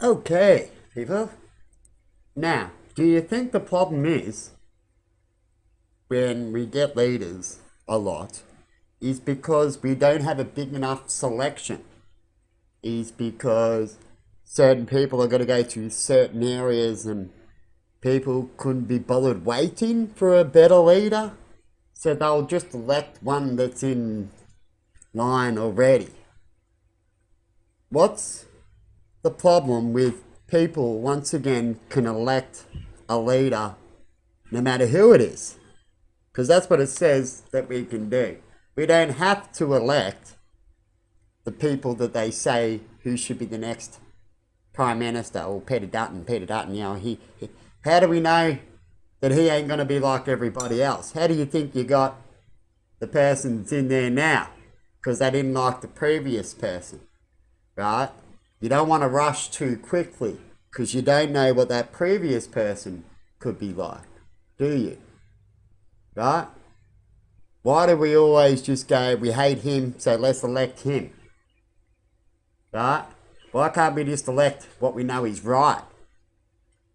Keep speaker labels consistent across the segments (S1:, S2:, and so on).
S1: Okay, people. Now, do you think the problem is when we get leaders a lot is because we don't have a big enough selection? Is because certain people are going to go to certain areas and people couldn't be bothered waiting for a better leader? So they'll just elect one that's in line already. What's the problem with people once again can elect a leader no matter who it is? Because that's what it says that we can do. We don't have to elect the people that they say who should be the next Prime Minister, or Peter Dutton, you know, how do we know that he ain't going to be like everybody else? How do you think you got the person that's in there now? Because they didn't like the previous person, right? You don't want to rush too quickly because you don't know what that previous person could be like, do you? Right? Why do we always just go, we hate him, so let's elect him? Right? Why can't we just elect what we know is right?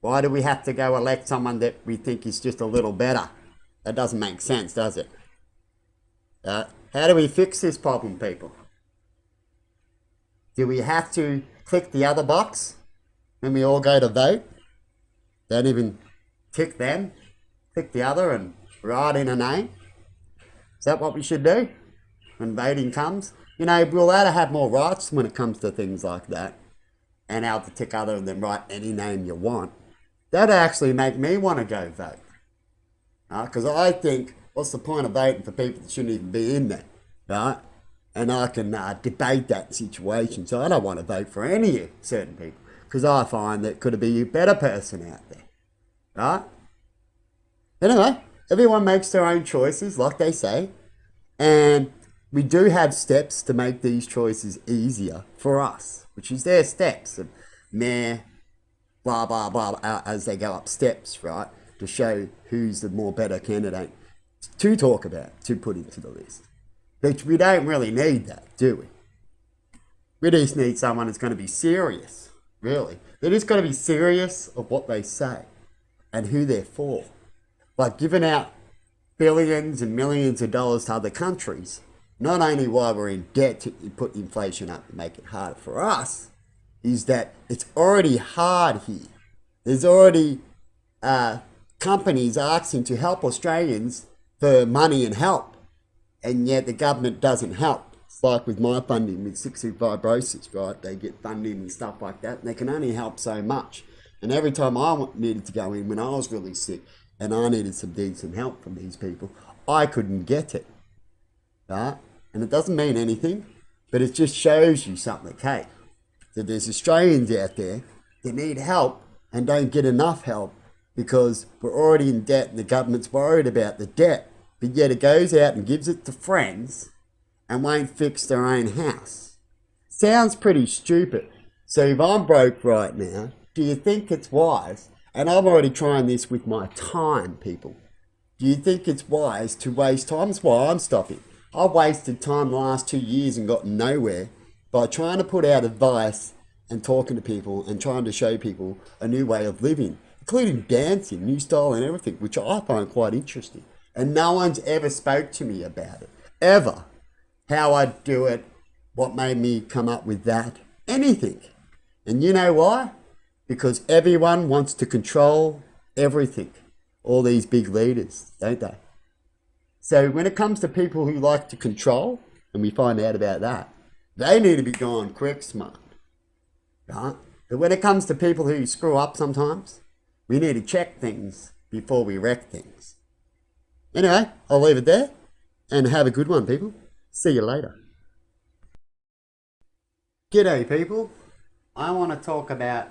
S1: Why do we have to go elect someone that we think is just a little better? That doesn't make sense, does it? How do we fix this problem, people? Do we have to click the other box when we all go to vote? Don't even tick them. Click the other and write in a name. Is that what we should do when voting comes? You know, we'll allowed to have more rights when it comes to things like that, and able to tick other than write any name you want. That'd actually make me want to go vote. Because I think, what's the point of voting for people that shouldn't even be in there? Right? And I can debate that situation. So I don't want to vote for any of certain people, because I find that could be a better person out there. Right? Anyway, everyone makes their own choices, like they say. And we do have steps to make these choices easier for us, which is their steps of mayor, blah, blah, blah, as they go up steps, right? To show who's the more better candidate to talk about, to put into the list. But we don't really need that, do we? We just need someone that's going to be serious, really. They're just going to be serious of what they say and who they're for. Like giving out billions and millions of dollars to other countries, not only while we're in debt to put inflation up and make it harder for us, is that it's already hard here. There's already companies asking to help Australians for money and help, and yet the government doesn't help. It's like with my funding with cystic fibrosis, right? They get funding and stuff like that, and they can only help so much. And every time I needed to go in when I was really sick and I needed some decent help from these people, I couldn't get it, right? And it doesn't mean anything, but it just shows you something, hey, that there's Australians out there that need help and don't get enough help because we're already in debt and the government's worried about the debt, but yet it goes out and gives it to friends and won't fix their own house. Sounds pretty stupid. So if I'm broke right now, do you think it's wise? And I'm already trying this with my time, people. Do you think it's wise to waste time? That's why I'm stopping. I've wasted time the last 2 years and gotten nowhere by trying to put out advice and talking to people and trying to show people a new way of living, including dancing, new style and everything, which I find quite interesting. And no one's ever spoke to me about it, ever. How I do it, what made me come up with that, anything. And you know why? Because everyone wants to control everything. All these big leaders, don't they? So when it comes to people who like to control, and we find out about that, they need to be gone quick smart, right? But when it comes to people who screw up sometimes, we need to check things before we wreck things. Anyway, I'll leave it there, and have a good one, people. See you later. G'day, people. I want to talk about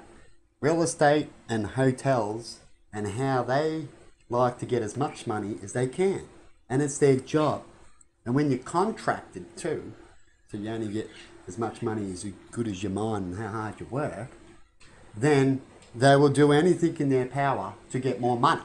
S1: real estate and hotels and how they like to get as much money as they can. And it's their job. And when you're contracted too, so you only get as much money as good as your mind and how hard you work, then they will do anything in their power to get more money.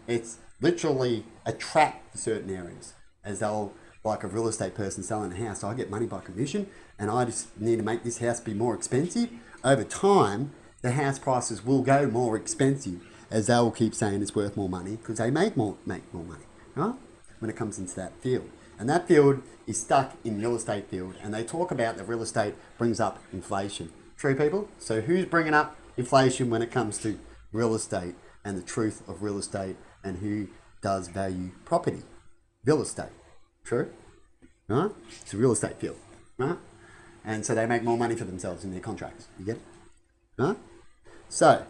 S1: It's literally a trap for certain areas, as they'll, like a real estate person selling a house, I get money by commission and I just need to make this house be more expensive. Over time, the house prices will go more expensive as they will keep saying it's worth more money because they make more money, right? When it comes into that field. And that field is stuck in real estate field, and they talk about that real estate brings up inflation. True, people? So who's bringing up inflation when it comes to real estate and the truth of real estate and who does value property? Real estate. True? Right? It's a real estate field, right? And so they make more money for themselves in their contracts. You get it? Right? So,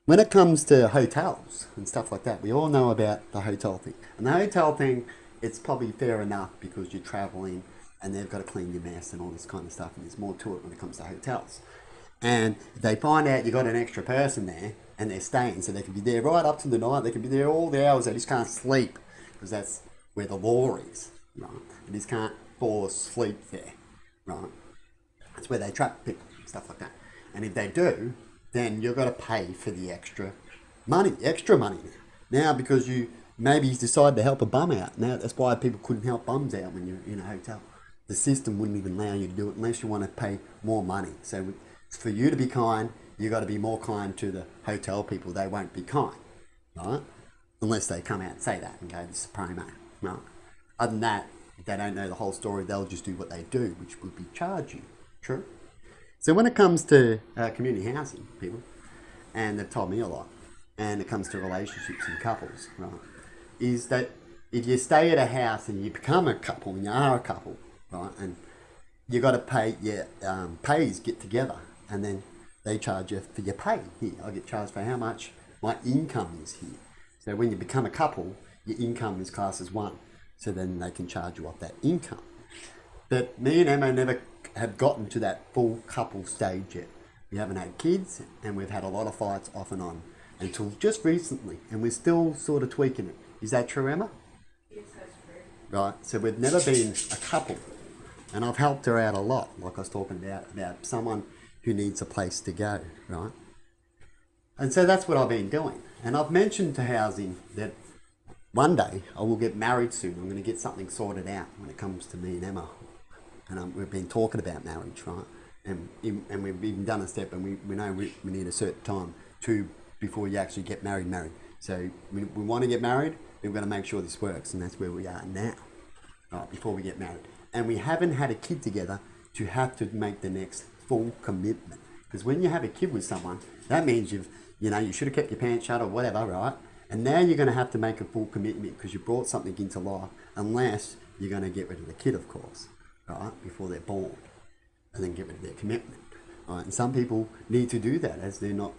S1: when it comes to hotels and stuff like that, we all know about the hotel thing. And the hotel thing, it's probably fair enough because you're traveling and they've got to clean your mess and all this kind of stuff. And there's more to it when it comes to hotels. And if they find out you got an extra person there and they're staying, so they can be there right up to the night, they can be there all the hours, they just can't sleep because that's where the law is, right? They just can't force sleep there, right? That's where they trap people, stuff like that. And if they do, then you've got to pay for the extra money now because you maybe decide to help a bum out. Now that's why people couldn't help bums out when you're in a hotel. The system wouldn't even allow you to do it unless you want to pay more money. So for you to be kind, you got to be more kind to the hotel people. They won't be kind, right? Unless they come out and say that and go, this is promo, right? Other than that, if they don't know the whole story, they'll just do what they do, which would be charge you. True? So when it comes to community housing, people, and they've told me a lot, and it comes to relationships and couples, right, is that if you stay at a house and you become a couple, and you are a couple, right, and you got to pay your pays get together, and then they charge you for your pay. Here, I get charged for how much my income is here. So when you become a couple, your income is classed as one. So then they can charge you off that income. But me and Emma never have gotten to that full couple stage yet. We haven't had kids, and we've had a lot of fights off and on until just recently, and we're still sort of tweaking it. Is that true, Emma?
S2: Yes, that's true.
S1: Right, so we've never been a couple, and I've helped her out a lot, like I was talking about someone who needs a place to go, right? And so that's what I've been doing. And I've mentioned to housing that one day I will get married soon. I'm going to get something sorted out when it comes to me and Emma. And we've been talking about marriage, right? And we've even done a step, and we know we need a certain time before you actually get married. So we want to get married, we've got to make sure this works, and that's where we are now, right, before we get married. And we haven't had a kid together to have to make the next full commitment. Because when you have a kid with someone, that means you should have kept your pants shut or whatever, right? And now you're going to have to make a full commitment because you brought something into life, unless you're going to get rid of the kid, of course, right, before they're born, and then get rid of their commitment, right? And some people need to do that as they're not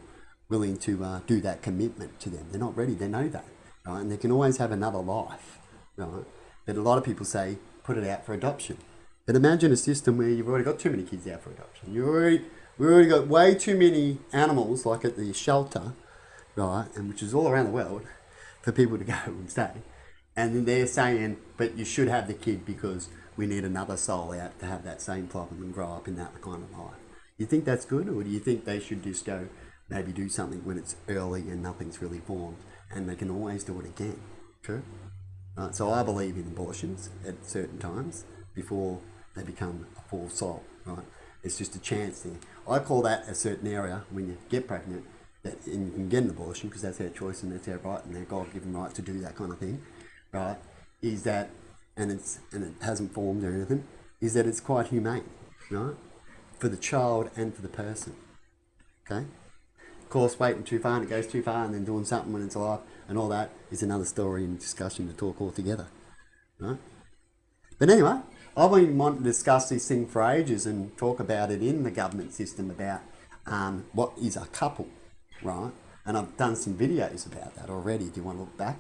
S1: willing to do that commitment to them. They're not ready, they know that, right? And they can always have another life, right? But a lot of people say, put it out for adoption. But imagine a system where you've already got too many kids out for adoption. We've already got way too many animals, like at the shelter, right, and which is all around the world, for people to go and stay. And then they're saying, but you should have the kid because we need another soul out to have that same problem and grow up in that kind of life. You think that's good, or do you think they should just go maybe do something when it's early and nothing's really formed, and they can always do it again? True? Right, so I believe in abortions at certain times before they become a full soul, right? It's just a chance there. I call that a certain area when you get pregnant, that and you can get an abortion because that's their choice and that's their right and their God-given right to do that kind of thing, right? Is that, and it hasn't formed or anything, is that it's quite humane, right? For the child and for the person, okay? Of course, waiting too far and it goes too far and then doing something when it's alive and all that is another story and discussion to talk altogether, right? But anyway, I've been wanting to discuss this thing for ages and talk about it in the government system about what is a couple, right? And I've done some videos about that already. Do you want to look back?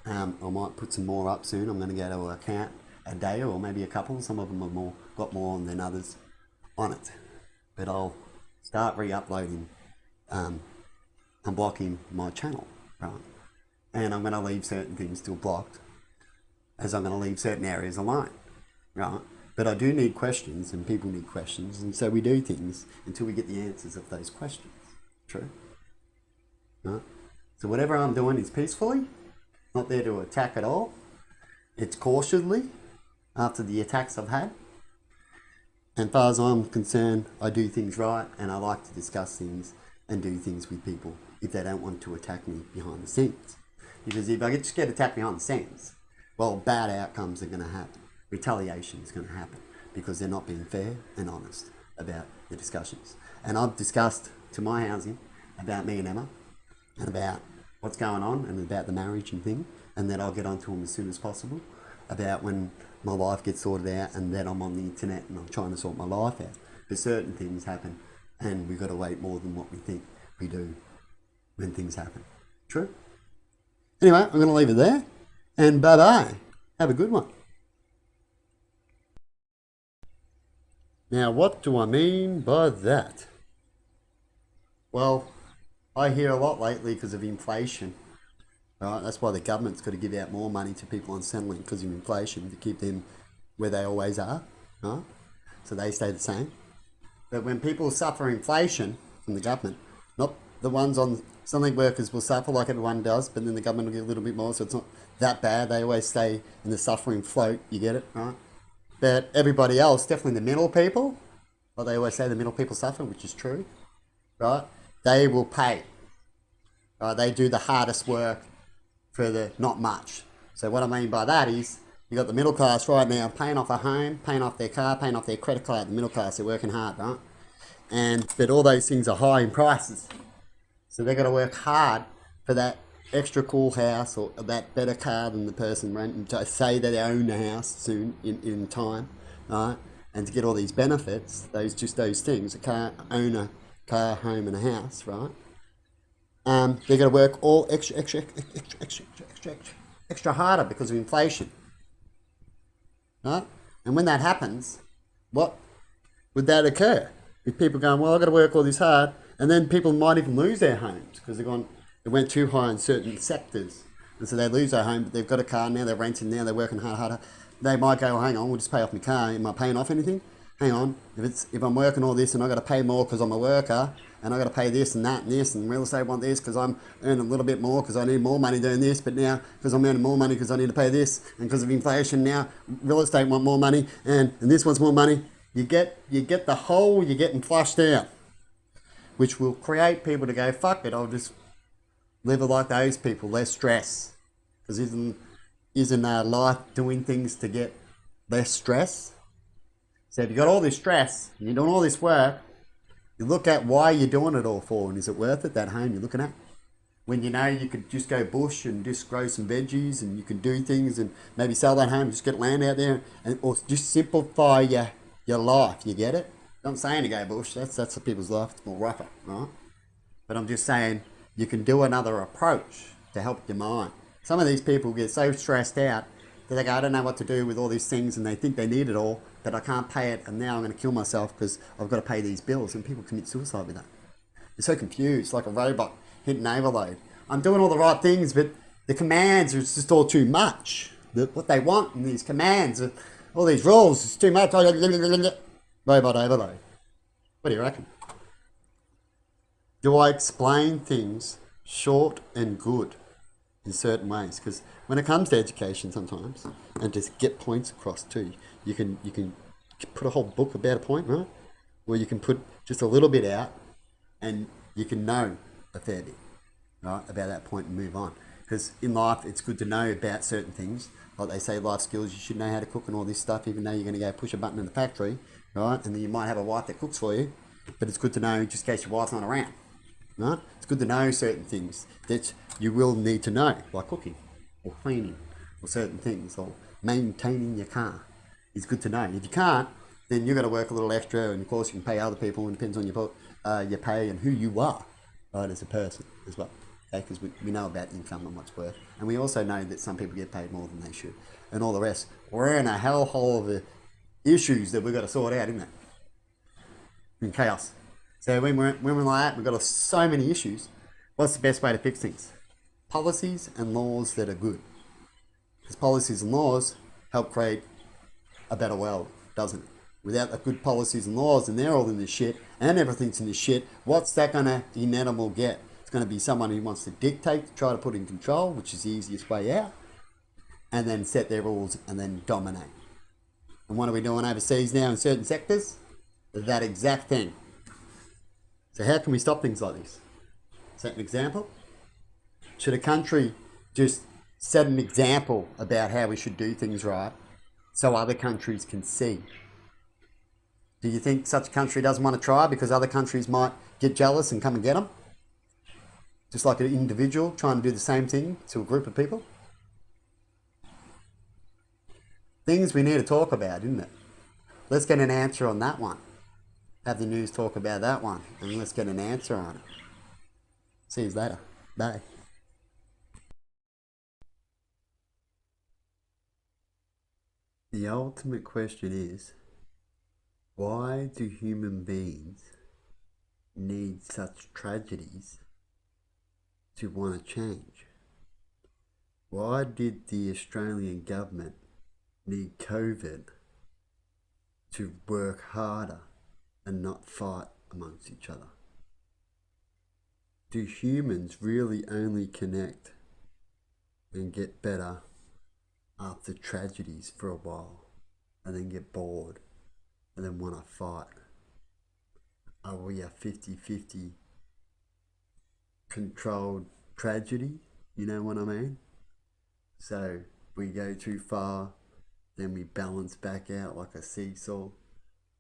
S1: I might put some more up soon. I'm going to go to a count a day or maybe a couple. Some of them have got more on than others on it. But I'll start re-uploading, unblocking my channel, right? And I'm going to leave certain things still blocked, as I'm going to leave certain areas alone, right? But I do need questions, and people need questions, and so we do things until we get the answers of those questions. True? Right? So whatever I'm doing is peacefully, not there to attack at all. It's cautiously, after the attacks I've had. And as far as I'm concerned, I do things right, and I like to discuss things and do things with people if they don't want to attack me behind the scenes. Because if I just get attacked behind the scenes, well, bad outcomes are going to happen. Retaliation is going to happen because they're not being fair and honest about the discussions. And I've discussed to my housing about me and Emma and about what's going on and about the marriage and thing, and then I'll get onto them as soon as possible about when my life gets sorted out and then I'm on the internet and I'm trying to sort my life out. But certain things happen and we've got to wait more than what we think we do when things happen. True? Anyway, I'm going to leave it there and bye-bye. Have a good one. Now, what do I mean by that? Well, I hear a lot lately because of inflation. Right? That's why the government's got to give out more money to people on Centrelink because of inflation to keep them where they always are. Right? So they stay the same. But when people suffer inflation from the government, not the ones on Centrelink workers will suffer like everyone does, but then the government will get a little bit more, so it's not that bad. They always stay in the suffering float. You get it, right? But everybody else, definitely the middle people, well, they always say the middle people suffer, which is true, right? They will pay. Right? They do the hardest work for the not much. So what I mean by that is, you got the middle class right now paying off a home, paying off their car, paying off their credit card. The middle class, they're working hard, right? But all those things are high in prices. So they've got to work hard for that extra cool house or that better car than the person renting to say that they own the house soon in time, right? And to get all these benefits, those things, a car, own a car, home and a house, right? They're going to work all extra harder because of inflation, right? And when that happens, what would that occur? With people going, well, I've got to work all this hard, and then people might even lose their homes because they went too high in certain sectors, and so they lose their home, but they've got a car now, they're renting now, they're working harder. They might go, hang on, we'll just pay off my car. Am I paying off anything? Hang on, if I'm working all this and I've got to pay more because I'm a worker, and I've got to pay this and that and this, and real estate want this because I'm earning a little bit more because I need more money doing this, but now because I'm earning more money because I need to pay this, and because of inflation now, real estate want more money, and this wants more money. You get the hole you're getting flushed out, which will create people to go, fuck it, I'll just live like those people, less stress. Because isn't life doing things to get less stress? So if you've got all this stress, and you're doing all this work, you look at why you're doing it all for, and is it worth it, that home you're looking at? When you know you could just go bush and just grow some veggies and you can do things and maybe sell that home, just get land out there, or just simplify your life, you get it? I'm not saying to go bush, that's people's life, it's more rougher, right? But I'm just saying you can do another approach to help your mind. Some of these people get so stressed out that they go, I don't know what to do with all these things, and they think they need it all, but I can't pay it, and now I'm going to kill myself because I've got to pay these bills, and people commit suicide with that. They're so confused, like a robot hitting overload. I'm doing all the right things, but the commands are just all too much. What they want in these commands, all these rules, is too much. Robot overload. What do you reckon? Do I explain things short and good in certain ways? Because when it comes to education sometimes, and just get points across too, you can put a whole book about a point, right? Or you can put just a little bit out and you can know a fair bit, right, about that point and move on. Because in life, it's good to know about certain things. Like they say, life skills, you should know how to cook and all this stuff, even though you're going to go push a button in the factory, right? And then you might have a wife that cooks for you, but it's good to know just in case your wife's not around, right? It's good to know certain things that you will need to know, like cooking or cleaning or certain things, or maintaining your car. It's good to know. If you can't, then you've got to work a little extra, and of course you can pay other people, and it depends on your pay and who you are, right, as a person as well. Okay, because we know about income and what's worth, and we also know that some people get paid more than they should, and all the rest. We're in a hellhole of issues that we've got to sort out, isn't it? In chaos. So when we're like that, we've got so many issues. What's the best way to fix things? Policies and laws that are good. Because policies and laws help create a better world, doesn't it? Without the good policies and laws, and they're all in this shit, and everything's in this shit, what's that going to inedible get? It's going to be someone who wants to dictate, to try to put in control, which is the easiest way out, and then set their rules and then dominate. And what are we doing overseas now in certain sectors? That exact thing. So how can we stop things like this? Set an example? Should a country just set an example about how we should do things right so other countries can see? Do you think such a country doesn't want to try because other countries might get jealous and come and get them? Just like an individual trying to do the same thing to a group of people? Things we need to talk about, isn't it? Let's get an answer on that one. Have the news talk about that one, and let's get an answer on it. See you later. Bye. The ultimate question is, why do human beings need such tragedies to want to change? Why did the Australian government need COVID to work harder and not fight amongst each other? Do humans really only connect and get better after tragedies for a while and then get bored and then want to fight? Are we a 50-50 controlled tragedy? You know what I mean? So we go too far, then we balance back out like a seesaw,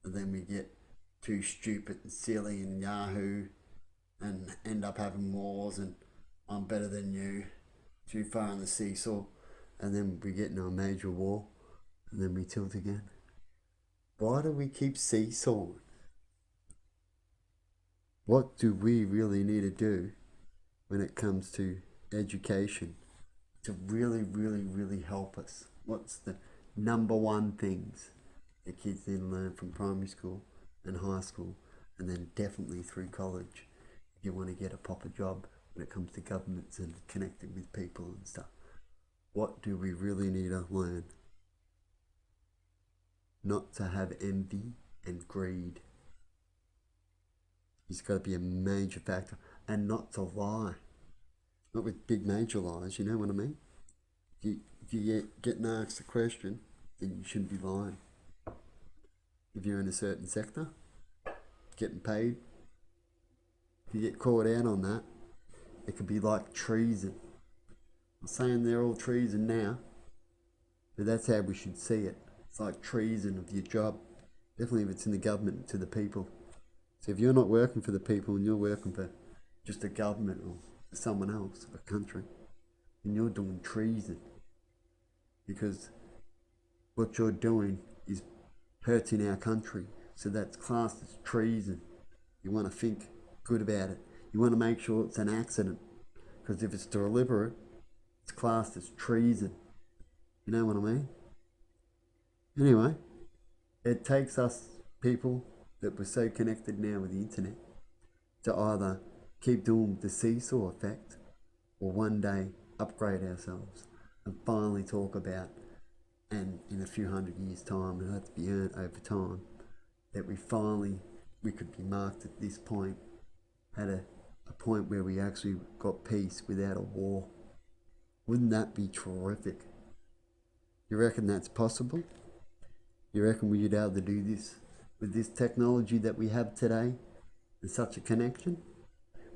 S1: and then we get too stupid and silly and yahoo and end up having wars and I'm better than you, too far on the seesaw, and then we get into a major war and then we tilt again. Why do we keep seesawing? What do we really need to do when it comes to education to really help us? What's the number one things that kids need to learn from primary school and high school, and then definitely through college if you want to get a proper job when it comes to governments and connecting with people and stuff? What do we really need to learn? Not to have envy and greed. It's got to be a major factor, and not to lie. Not with big major lies, you know what I mean? If you get asked a question, then you shouldn't be lying. If you're in a certain sector, getting paid, if you get caught out on that, it could be like treason. I'm saying they're all treason now, but that's how we should see it. It's like treason of your job, definitely if it's in the government, to the people. So if you're not working for the people and you're working for just a government or someone else, a country, then you're doing treason, because what you're doing is hurting our country. So that's classed as treason. You want to think good about it. You want to make sure it's an accident, because if it's deliberate, it's classed as treason. You know what I mean? Anyway, it takes us people that we're so connected now with the internet to either keep doing the seesaw effect or one day upgrade ourselves and finally talk about, and in a few hundred years time, and that's be earned over time, that we could be marked at this point, at a point where we actually got peace without a war. Wouldn't that be terrific? You reckon that's possible? You reckon we'd be able to do this with this technology that we have today and such a connection?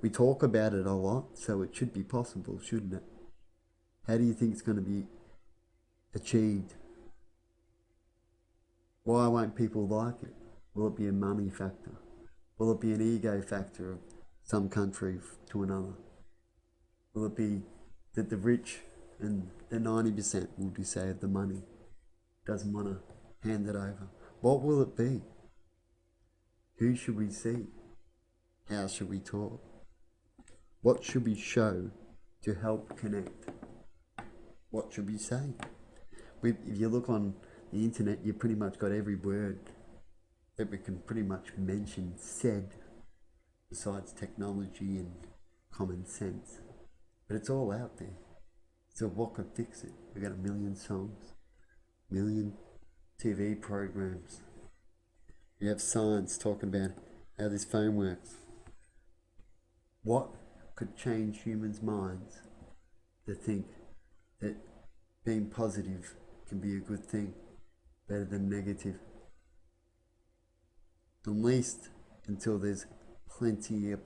S1: We talk about it a lot, so it should be possible, shouldn't it? How do you think it's going to be achieved? Why won't people like it? Will it be a money factor? Will it be an ego factor of some country to another? Will it be that the rich and the 90% will do save the money, doesn't want to hand it over? What will it be? Who should we see? How should we talk? What should we show to help connect? What should we say? If you look on the internet, you pretty much got every word that we can pretty much mention said, besides technology and common sense. But it's all out there. So what could fix it? We got a million songs, million TV programs. You have science talking about how this phone works. What could change humans' minds to think that being positive can be a good thing, better than negative? At least until there's plenty of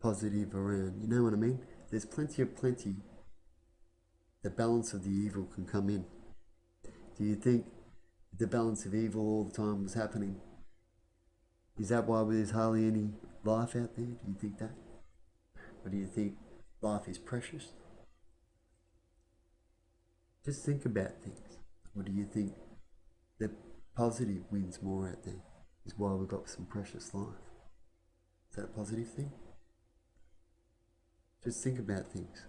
S1: positive around. You know what I mean? There's plenty. The balance of the evil can come in. Do you think the balance of evil all the time was happening? Is that why there's hardly any life out there? Do you think that? Or do you think life is precious? Just think about things. Or do you think the positive wins more out there? Is why we've got some precious life? Is that a positive thing? Just think about things.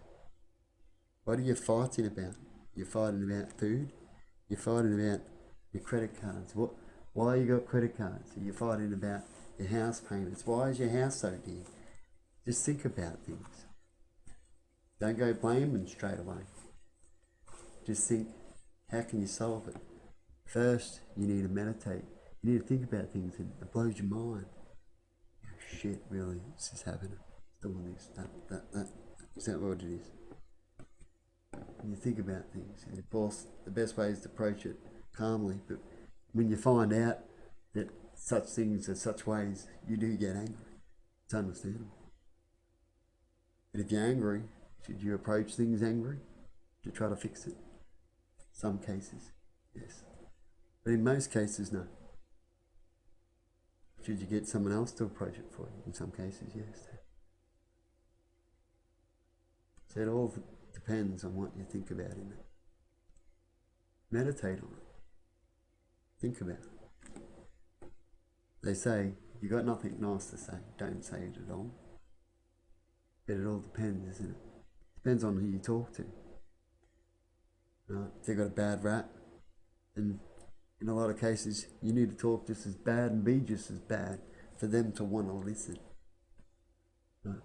S1: What are you fighting about? You're fighting about food? You're fighting about your credit cards. Why you got credit cards? Are you fighting about your house payments? Why is your house so dear? Just think about things. Don't go blaming straight away. Just think, how can you solve it? First, you need to meditate. You need to think about things and it blows your mind. Oh, shit, really, this is happening. Doing this, that. Is that what it is? And you think about things. And of course, the best way is to approach it calmly. But when you find out that such things are such ways, you do get angry. It's understandable. But if you're angry, should you approach things angry to try to fix it? Some cases, yes. But in most cases, no. Should you get someone else to approach it for you? In some cases, yes. So it all depends on what you think about in it. Meditate on it. Think about it. They say, you got nothing nice to say, don't say it at all. But it all depends, isn't it? Depends on who you talk to. Right? If they've got a bad rap, then in a lot of cases, you need to talk just as bad and be just as bad for them to want to listen. Right?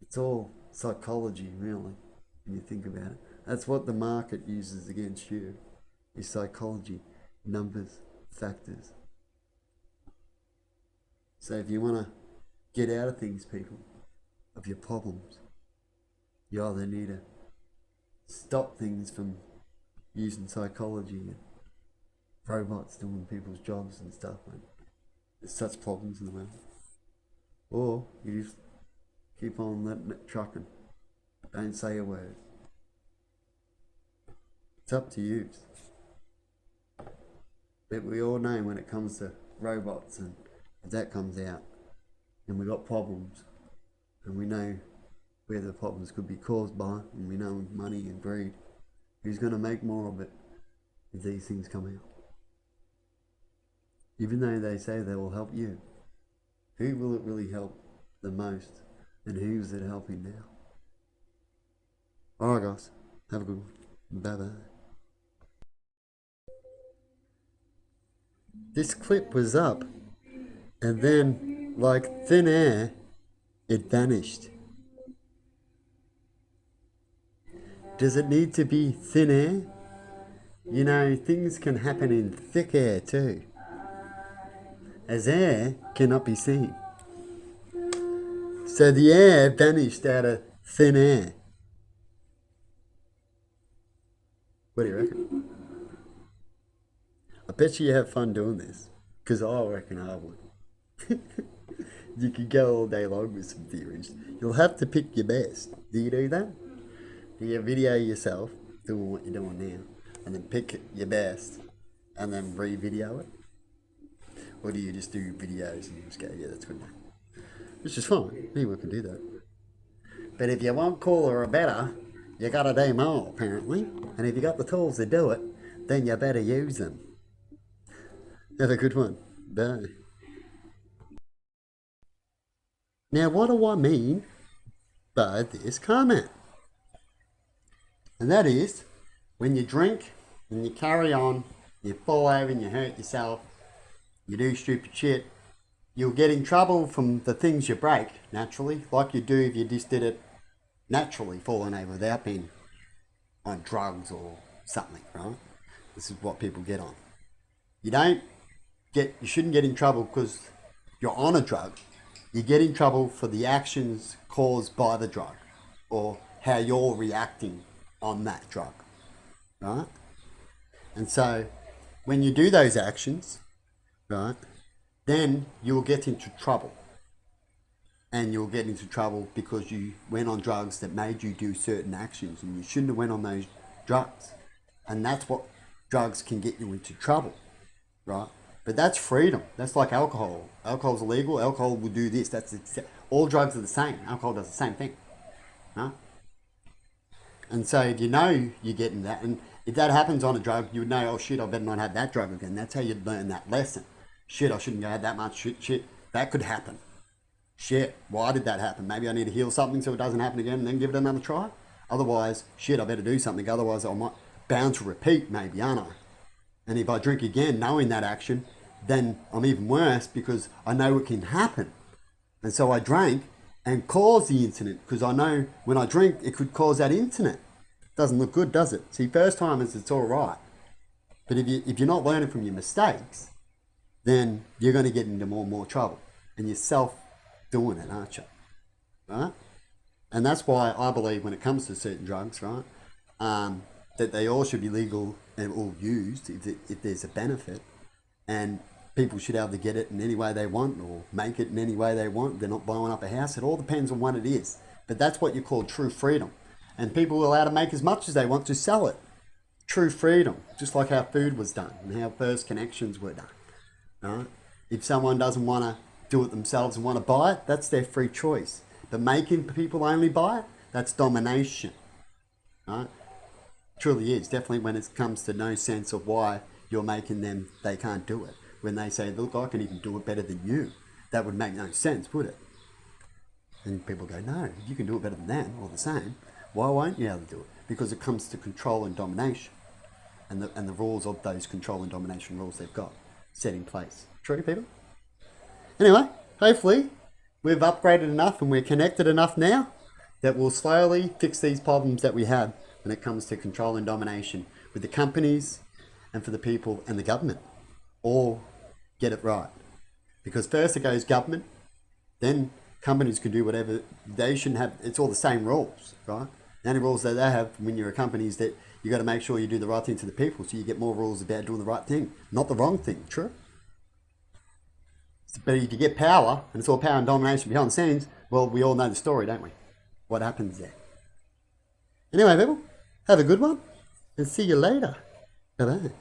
S1: It's all psychology, really, when you think about it. That's what the market uses against you, is psychology, numbers, factors. So if you want to get out of things, people, of your problems, you either need to stop things from using psychology and robots doing people's jobs and stuff when there's such problems in the world. Or you just keep on letting it trucking. Don't say a word. It's up to you. But we all know when it comes to robots and if that comes out and we got problems and we know where the problems could be caused by and we know money and greed, who's going to make more of it if these things come out? Even though they say they will help you, who will it really help the most and who's it helping now? Alright guys, have a good one. Bye bye. This clip was up and then like thin air it vanished. Does it need to be thin air? You know, things can happen in thick air too, as air cannot be seen. So the air vanished out of thin air. What do you reckon? I bet you have fun doing this, because I reckon I would. You could go all day long with some theories. You'll have to pick your best. Do you do that? Do you video yourself doing what you're doing now and then pick your best and then re-video it? Or do you just do videos and just go, yeah, that's good. Which is fine. Anyone can do that. But if you want cooler or better, you gotta do more, apparently. And if you got the tools to do it, then you better use them. Have a good one. Bye. Now, what do I mean by this comment? And that is, when you drink and you carry on, you fall over and you hurt yourself, you do stupid shit, you'll get in trouble from the things you break, naturally, like you do if you just did it naturally, falling over without being on drugs or something, right? This is what people get on. You shouldn't get in trouble because you're on a drug. You get in trouble for the actions caused by the drug or how you're reacting on that drug, right? And so when you do those actions, right, then you'll get into trouble. And you'll get into trouble because you went on drugs that made you do certain actions, and you shouldn't have went on those drugs. And that's what drugs can get you into trouble, right? But that's freedom. That's like alcohol. Alcohol's illegal. Alcohol will do this. All drugs are the same. Alcohol does the same thing, huh? And so if you know you're getting that, and if that happens on a drug, you would know, oh shit, I better not have that drug again. That's how you'd learn that lesson. Shit, I shouldn't have that much shit. That could happen. Shit, why did that happen? Maybe I need to heal something so it doesn't happen again and then give it another try. Otherwise, shit, I better do something. Otherwise, I'm bound to repeat, maybe, aren't I? And if I drink again, knowing that action, then I'm even worse because I know it can happen. And so I drank and caused the incident because I know when I drink, it could cause that incident. Doesn't look good, does it? See, first timers, it's all right. But if you're not learning from your mistakes, then you're going to get into more and more trouble. And you're self-doing it, aren't you? Right? And that's why I believe when it comes to certain drugs, right, that they all should be legal and all used if there's a benefit. And people should be able to get it in any way they want or make it in any way they want. They're not blowing up a house. It all depends on what it is. But that's what you call true freedom. And people are allowed to make as much as they want to sell it. True freedom, just like how food was done and how first connections were done. Right? If someone doesn't want to do it themselves and want to buy it, that's their free choice. But making people only buy it, that's domination. Right? Truly is. Definitely when it comes to no sense of why you're making them, they can't do it. When they say, look, I can even do it better than you. That would make no sense, would it? And people go, no, you can do it better than them, or the same. Why won't you be able to do it? Because it comes to control and domination. And the rules of those control and domination rules they've got set in place. True, people? Anyway, hopefully we've upgraded enough and we're connected enough now that we'll slowly fix these problems that we have when it comes to control and domination with the companies and for the people and the government. All get it right. Because first it goes government, then companies can do whatever. They shouldn't have, it's all the same rules, right? The only rules that they have when you're a company is that you got to make sure you do the right thing to the people, so you get more rules about doing the right thing, not the wrong thing. True. But if you get power, and it's all power and domination behind the scenes, well, we all know the story, don't we? What happens there? Anyway, people, have a good one, and see you later. Bye-bye.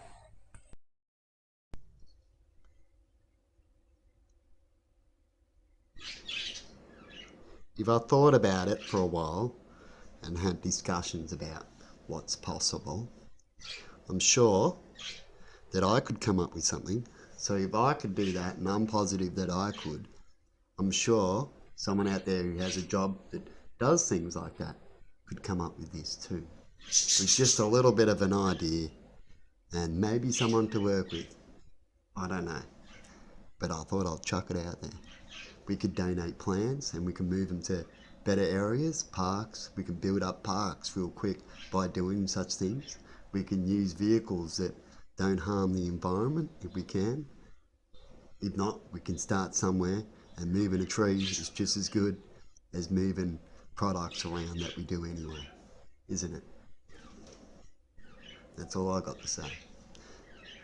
S1: If I thought about it for a while and had discussions about what's possible, I'm sure that I could come up with something. So if I could do that, and I'm positive that I could, I'm sure someone out there who has a job that does things like that could come up with this too. With just a little bit of an idea and maybe someone to work with. I don't know. But I thought I'd chuck it out there. We could donate plants and we can move them to better areas, parks. We can build up parks real quick by doing such things. We can use vehicles that don't harm the environment if we can. If not, we can start somewhere, and moving a tree is just as good as moving products around that we do anyway, isn't it? That's all I got to say.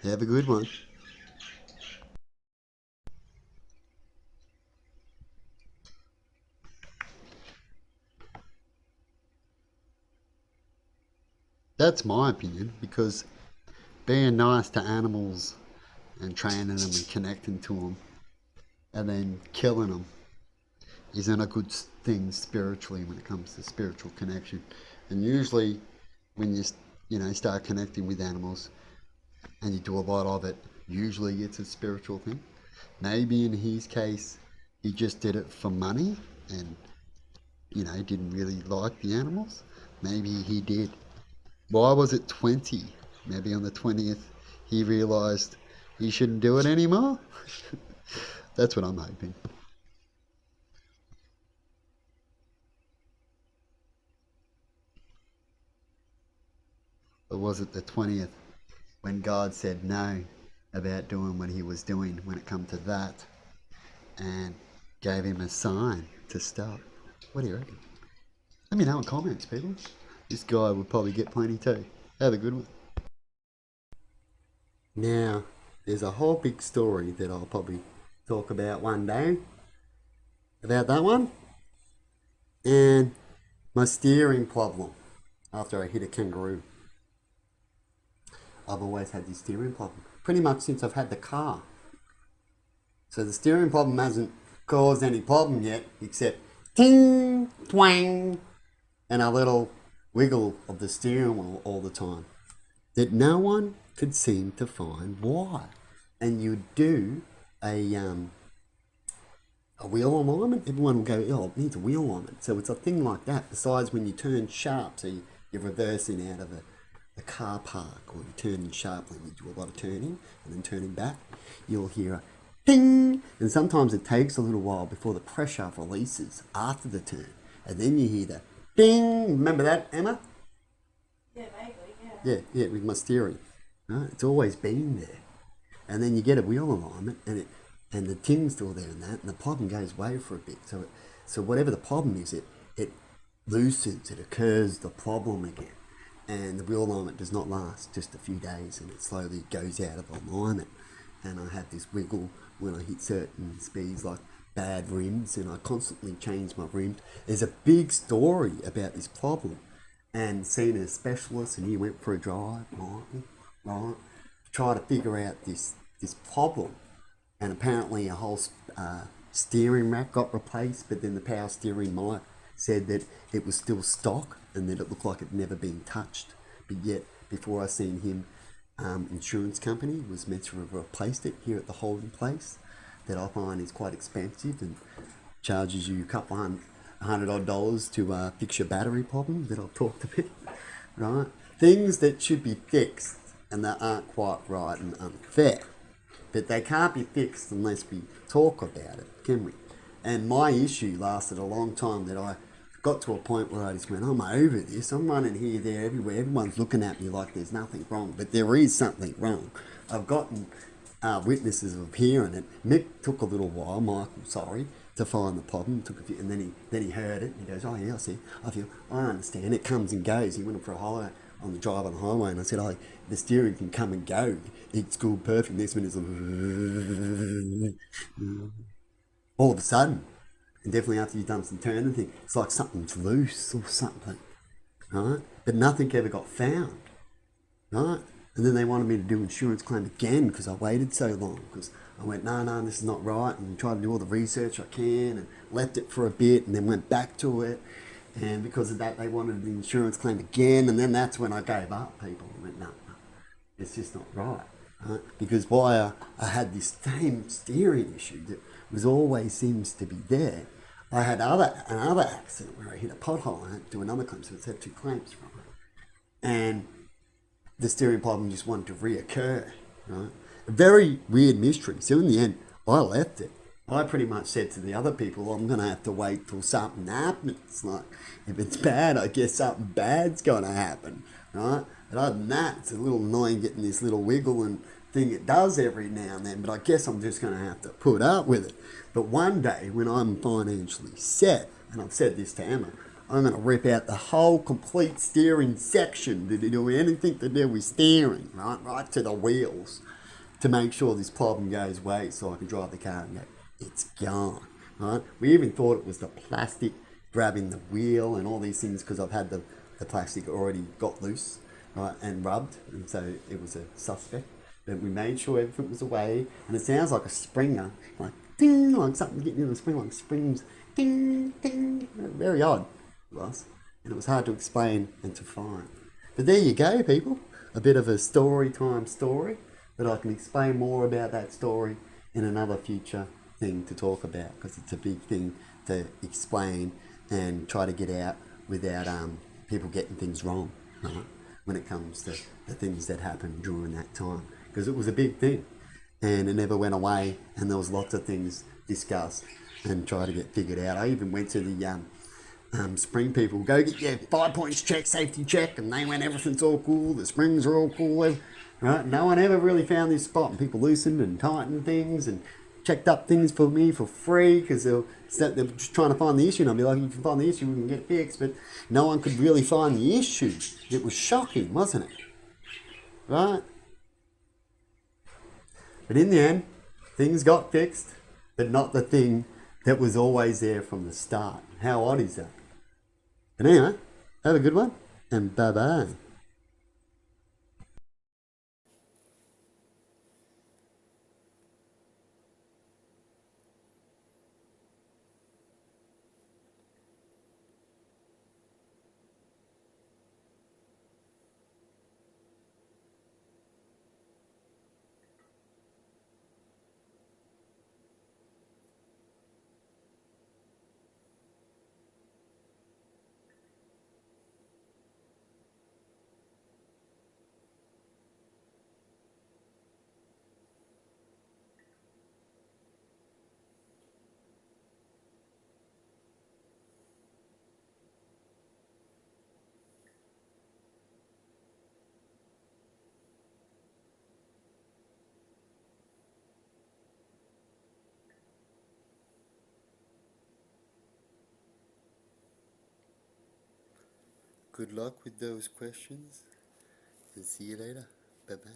S1: Have a good one. That's my opinion, because being nice to animals and training them and connecting to them and then killing them isn't a good thing spiritually when it comes to spiritual connection. And usually when you start connecting with animals and you do a lot of it, usually it's a spiritual thing. Maybe in his case he just did it for money and didn't really like the animals. Maybe he did. Why was it 20? Maybe on the 20th he realised he shouldn't do it anymore? That's what I'm hoping. Or was it the 20th when God said no about doing what he was doing when it come to that and gave him a sign to stop? What do you reckon? Let me know in comments, people. This guy would probably get plenty too. Have a good one. Now, there's a whole big story that I'll probably talk about one day, about that one, and my steering problem after I hit a kangaroo. I've always had this steering problem, pretty much since I've had the car. So the steering problem hasn't caused any problem yet, except ting, twang, and a little wiggle of the steering wheel all the time that no one could seem to find why. And you do a wheel alignment, everyone will go, oh, it needs a wheel alignment. So it's a thing like that. Besides when you turn sharp, so you're reversing out of a car park, or you turn in sharply, you do a lot of turning and then turning back, you'll hear a ding. And sometimes it takes a little while before the pressure releases after the turn. And then you hear the ding. Remember that, Emma?
S2: Yeah, vaguely,
S1: Yeah, with my steering. Right? It's always been there. And then you get a wheel alignment, and the ting's still there and that, and the problem goes away for a bit. So whatever the problem is, it loosens, it occurs the problem again. And the wheel alignment does not last just a few days, and it slowly goes out of alignment. And I have this wiggle when I hit certain speeds, like bad rims, and I constantly change my rims. There's a big story about this problem, and seen a specialist, and he went for a drive, right, try to figure out this problem. And apparently a whole steering rack got replaced, but then the power steering mic said that it was still stock and that it looked like it'd never been touched. But yet, before I seen him, insurance company was meant to have replaced it here at the holding place, that I find is quite expensive and charges you a couple $100 to fix your battery problem that I've talked about, right? Things that should be fixed and that aren't quite right and unfair. But they can't be fixed unless we talk about it, can we? And my issue lasted a long time, that I got to a point where I just went, I'm over this. I'm running here, there, everywhere. Everyone's looking at me like there's nothing wrong, but there is something wrong. I've gotten witnesses of hearing it. Mick took a little while, Michael, sorry, to find the problem. Took a few, and then he heard it. And he goes, oh yeah, I understand. It comes and goes. He went for a holiday on the drive on the highway, and I said, oh, the steering can come and go. It's cool, perfect. Next minute, it's all of a sudden, and definitely after you've done some turning thing, it's like something's loose or something, right? But nothing ever got found, right? And then they wanted me to do insurance claim again because I waited so long, because I went, no, this is not right, and tried to do all the research I can, and left it for a bit, and then went back to it. And because of that, they wanted the insurance claim again, and then that's when I gave up, people. I went, no, it's just not right. Because why I had this same steering issue that was always seems to be there. I had another accident where I hit a pothole and I had to do another claim, so it's had 2 claims from it. And the steering problem just wanted to reoccur, right? A very weird mystery. So in the end, I left it. I pretty much said to the other people, I'm going to have to wait till something happens. Like, if it's bad, I guess something bad's going to happen, right? But other than that, it's a little annoying getting this little wiggle and thing it does every now and then, but I guess I'm just going to have to put up with it. But one day, when I'm financially set, and I've said this to Emma, I'm going to rip out the whole complete steering section to do anything to do with steering, right to the wheels, to make sure this problem goes away so I can drive the car and go, it's gone, right? We even thought it was the plastic grabbing the wheel and all these things, because I've had the plastic already got loose, right, and rubbed, and so it was a suspect. But we made sure everything was away, and it sounds like a springer, like ding, like something getting in the spring, like springs, ding, ding. Very odd to us, and it was hard to explain and to find. But there you go, people. A bit of a story time story, but I can explain more about that story in another future thing to talk about, because it's a big thing to explain and try to get out without people getting things wrong, right? When it comes to the things that happened during that time, because it was a big thing and it never went away, and there was lots of things discussed and tried to get figured out. I even went to the spring people, go get your 5 points check, safety check, and they went, everything's all cool, the springs are all cool, right? No one ever really found this spot, and people loosened and tightened things and checked up things for me for free, because they were just trying to find the issue, and I'd be like, if you can find the issue, we can get it fixed. But no one could really find the issue. It was shocking, wasn't it? Right? But in the end, things got fixed, but not the thing that was always there from the start. How odd is that? But anyway, have a good one, and bye-bye. Good luck with those questions, and see you later. Bye-bye.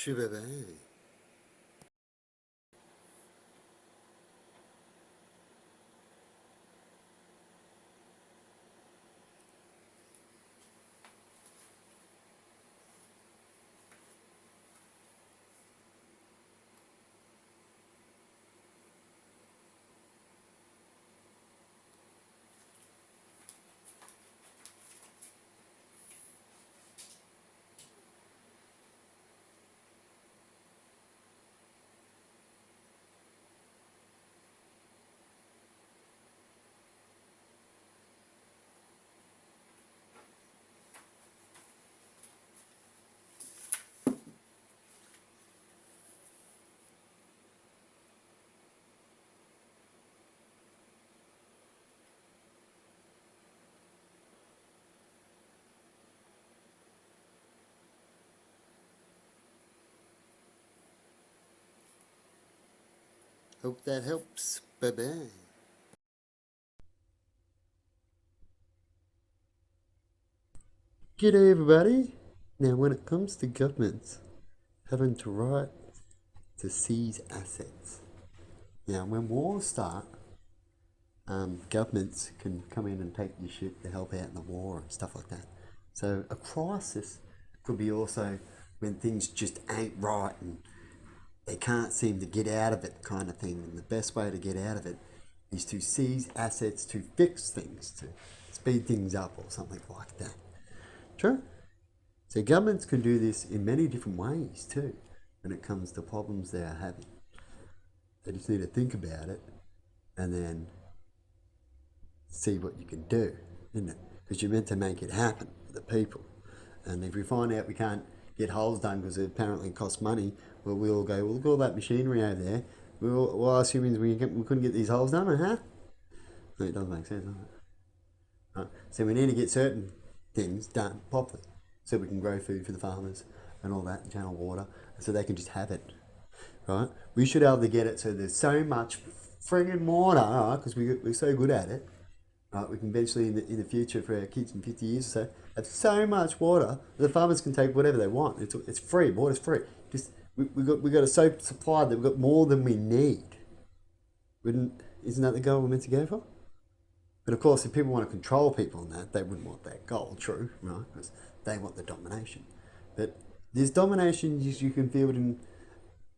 S1: Bye-bye. Hope that helps. Bye-bye. G'day everybody. Now when it comes to governments having to right to seize assets. Now when wars start, governments can come in and take your shit to help out in the war and stuff like that. So a crisis could be also when things just ain't right and they can't seem to get out of it kind of thing. And the best way to get out of it is to seize assets to fix things, to speed things up or something like that. True? So governments can do this in many different ways too when it comes to problems they are having. They just need to think about it and then see what you can do, isn't it? Because you're meant to make it happen for the people. And if we find out we can't get holes done because it apparently costs money, well, we'll go, well, look at all that machinery over there. We'll ask humans we couldn't get these holes done, huh? No, it doesn't make sense, does it? Right. So we need to get certain things done properly so we can grow food for the farmers and all that, and channel water, so they can just have it, right? We should be able to get it so there's so much friggin' water, right? Because we're so good at it, right? We can eventually in the future for our kids in 50 years or so have so much water that the farmers can take whatever they want. It's free. Water's free. Just we got a soap supply that we've got more than we need. Isn't that the goal we're meant to go for? But of course, if people want to control people on that, they wouldn't want that goal, true, right? Because they want the domination. But there's domination you can feel it in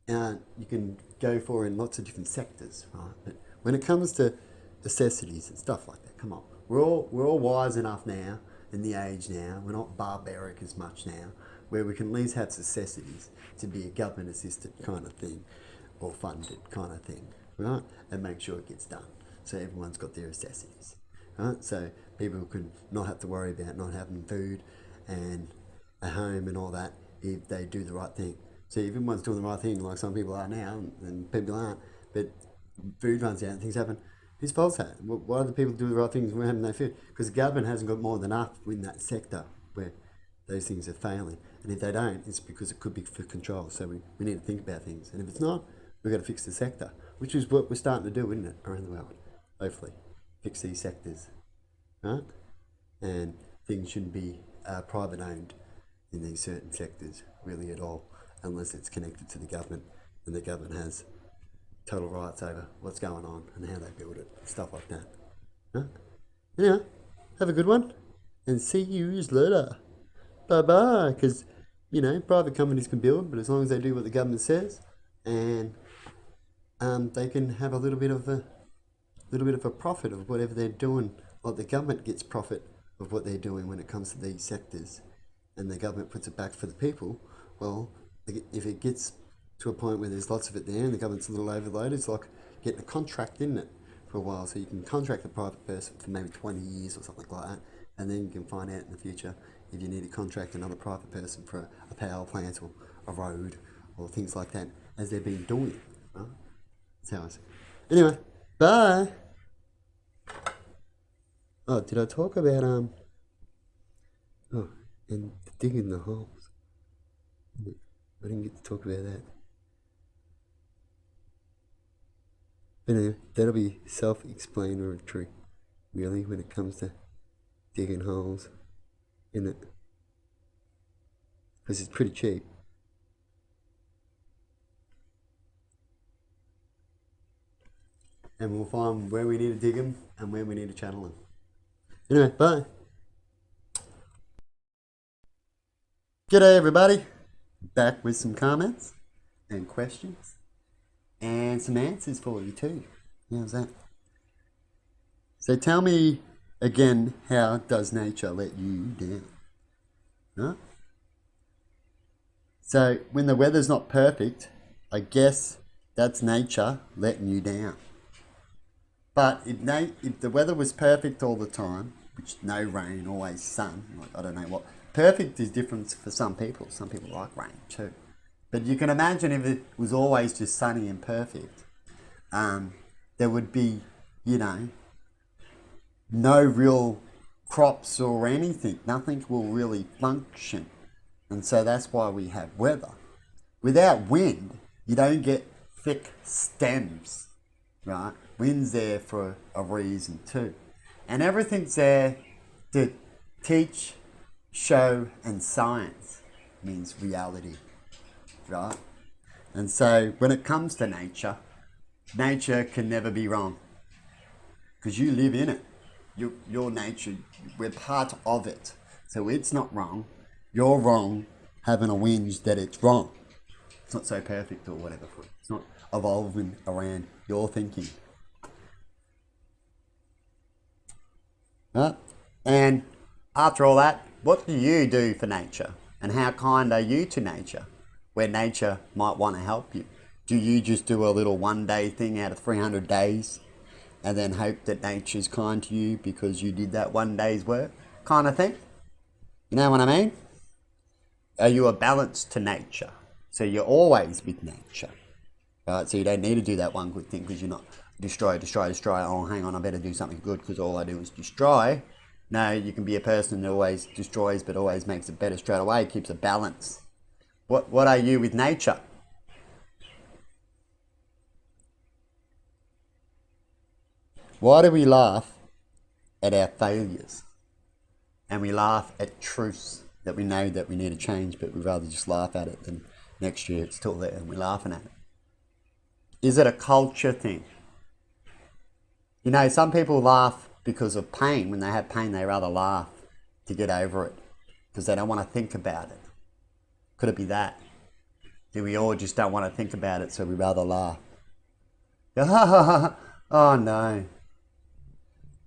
S1: you can go for in lots of different sectors, right? But when it comes to necessities and stuff like that, come on, we're all wise enough now in the age now. We're not barbaric as much now, where we can at least have necessities to be a government assisted kind of thing, or funded kind of thing, right? And make sure it gets done, so everyone's got their necessities, right? So people can not have to worry about not having food and a home and all that if they do the right thing. So if everyone's doing the right thing, like some people are now, and people aren't, but food runs out and things happen, whose fault's that? Why do the people do the right things when we're having no food? Because the government hasn't got more than enough in that sector where those things are failing. And if they don't, it's because it could be for control. So we need to think about things. And if it's not, we've got to fix the sector, which is what we're starting to do, isn't it, around the world? Hopefully. Fix these sectors, right? And things shouldn't be private owned in these certain sectors, really at all, unless it's connected to the government and the government has total rights over what's going on and how they build it, stuff like that. Huh? Anyway, have a good one and see you later. Bye bye. Because, you know, private companies can build, but as long as they do what the government says, and they can have a little bit of a profit of whatever they're doing. Like the government gets profit of what they're doing when it comes to these sectors, and the government puts it back for the people. Well, if it gets to a point where there's lots of it there and the government's a little overloaded, it's like getting a contract, isn't it, for a while. So you can contract a private person for maybe 20 years or something like that, and then you can find out in the future if you need to contract another private person for a power plant or a road or things like that, as they've been doing. Right? That's how I see it. Anyway, bye. Oh, did I talk about and digging the holes? I didn't get to talk about that. But anyway, that'll be self-explanatory, really, when it comes to digging holes, isn't it? Because it's pretty cheap. And we'll find where we need to dig them and where we need to channel them. Anyway, bye. G'day everybody. Back with some comments and questions and some answers for you too. How's that? So tell me again, how does nature let you down? Huh? So when the weather's not perfect, I guess that's nature letting you down. But if the weather was perfect all the time, which no rain, always sun, like I don't know what, perfect is different for some people. Some people like rain too. But you can imagine if it was always just sunny and perfect, there would be, you know, no real crops or anything. Nothing will really function. And so that's why we have weather. Without wind, you don't get thick stems, right? Wind's there for a reason too. And everything's there to teach, show, and science means reality, right? And so when it comes to nature, nature can never be wrong because you live in it. Your nature, we're part of it. So it's not wrong. You're wrong having a whinge that it's wrong. It's not so perfect or whatever. It's not evolving around your thinking. Right? And after all that, what do you do for nature? And how kind are you to nature? Where nature might want to help you. Do you just do a little one-day thing out of 300 days and then hope that nature's kind to you because you did that one day's work kind of thing? You know what I mean? Are you a balance to nature? So you're always with nature. Right? So you don't need to do that one good thing because you're not destroy. Oh, hang on, I better do something good because all I do is destroy. No, you can be a person that always destroys but always makes it better straight away, keeps a balance. What are you with nature? Why do we laugh at our failures? And we laugh at truths that we know that we need to change, but we'd rather just laugh at it than next year it's still there and we're laughing at it. Is it a culture thing? You know, some people laugh because of pain. When they have pain, they rather laugh to get over it because they don't want to think about it. Could it be that? Do we all just don't want to think about it, so we rather laugh? Oh no.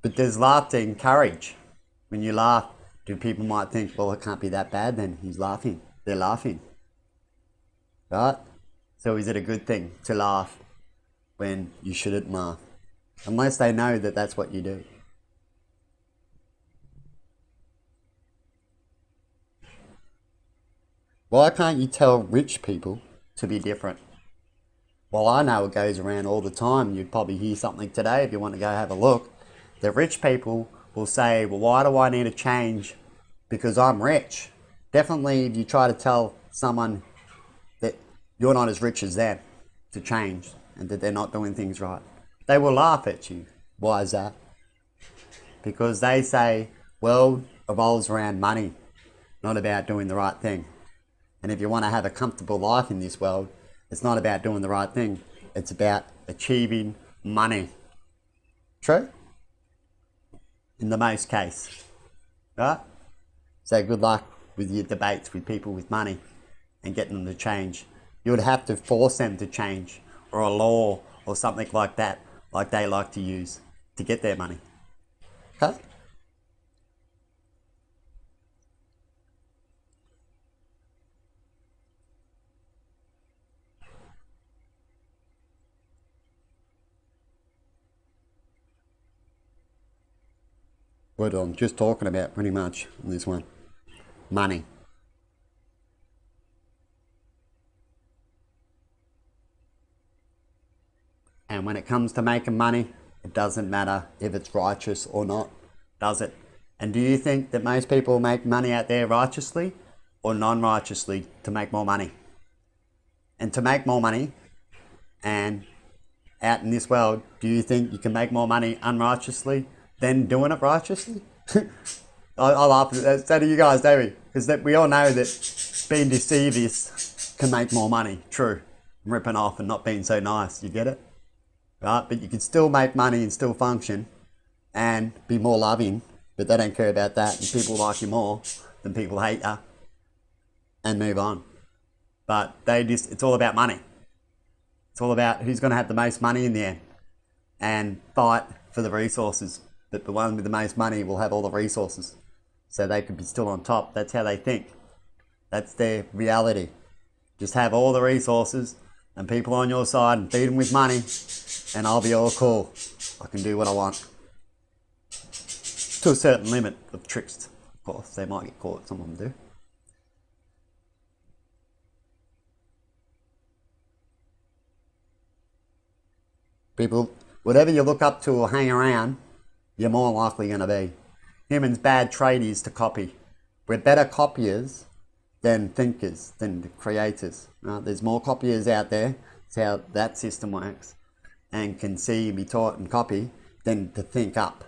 S1: But there's laughter in courage. When you laugh, people might think, well, it can't be that bad then. He's laughing. They're laughing. Right? So is it a good thing to laugh when you shouldn't laugh? Unless they know that that's what you do. Why can't you tell rich people to be different? Well, I know it goes around all the time. You'd probably hear something today if you want to go have a look. The rich people will say, well, why do I need to change because I'm rich? Definitely if you try to tell someone that you're not as rich as them to change and that they're not doing things right, they will laugh at you. Why is that? Because they say, world revolves around money, not about doing the right thing. And if you want to have a comfortable life in this world, it's not about doing the right thing. It's about achieving money. True? In the most case. Right? So good luck with your debates with people with money and getting them to change. You would have to force them to change, or a law or something like that, like they like to use to get their money. Okay? What I'm just talking about pretty much in this one. Money. And when it comes to making money, it doesn't matter if it's righteous or not, does it? And do you think that most people make money out there righteously or non-righteously to make more money? And to make more money and out in this world, do you think you can make more money unrighteously than doing it righteously? I laugh at that. So do you guys, don't we? Because we all know that being deceivious can make more money. True. Ripping off and not being so nice. You get it? Right? But you can still make money and still function and be more loving, but they don't care about that. And people like you more than people hate you and move on. But it's all about money. It's all about who's going to have the most money in the end and fight for the resources. That the one with the most money will have all the resources. So they could be still on top. That's how they think. That's their reality. Just have all the resources and people on your side and feed them with money and I'll be all cool. I can do what I want. To a certain limit of tricks, of course. They might get caught, some of them do. People, whatever you look up to or hang around, you're more likely going to be. Humans' bad trait is to copy. We're better copiers than thinkers, than creators. Right? There's more copiers out there. That's how that system works. And can see and be taught and copy than to think up.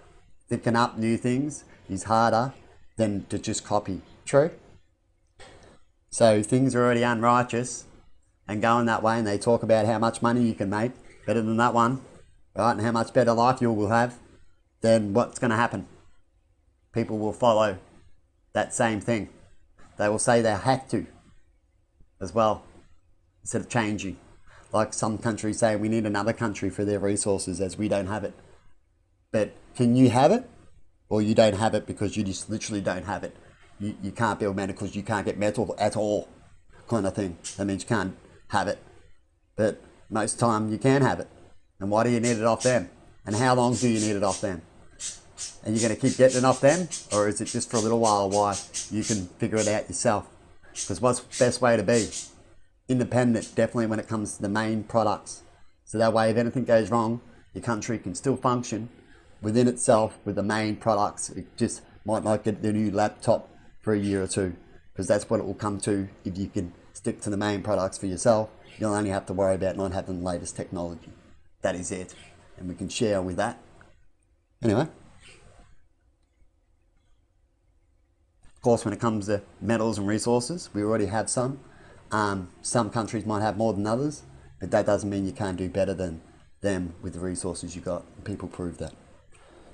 S1: Thinking up new things is harder than to just copy. True? So things are already unrighteous and going that way, and they talk about how much money you can make better than that one, right? And how much better life you will have. Then what's going to happen? People will follow that same thing. They will say they have to as well, instead of changing. Like some countries say we need another country for their resources as we don't have it. But can you have it? Or you don't have it because you just literally don't have it. You can't build metal because you can't get metal at all, kind of thing. That means you can't have it. But most of the time you can have it. And why do you need it off them? And how long do you need it off them? And you're going to keep getting it off them? Or is it just for a little while you can figure it out yourself? Because what's the best way to be? Independent, definitely when it comes to the main products. So that way if anything goes wrong, your country can still function within itself with the main products. It just might not get the new laptop for a year or two. Because that's what it will come to if you can stick to the main products for yourself. You'll only have to worry about not having the latest technology. That is it. And we can share with that. Anyway. Of course, when it comes to metals and resources, we already have some. Some countries might have more than others, but that doesn't mean you can't do better than them with the resources you got. People prove that.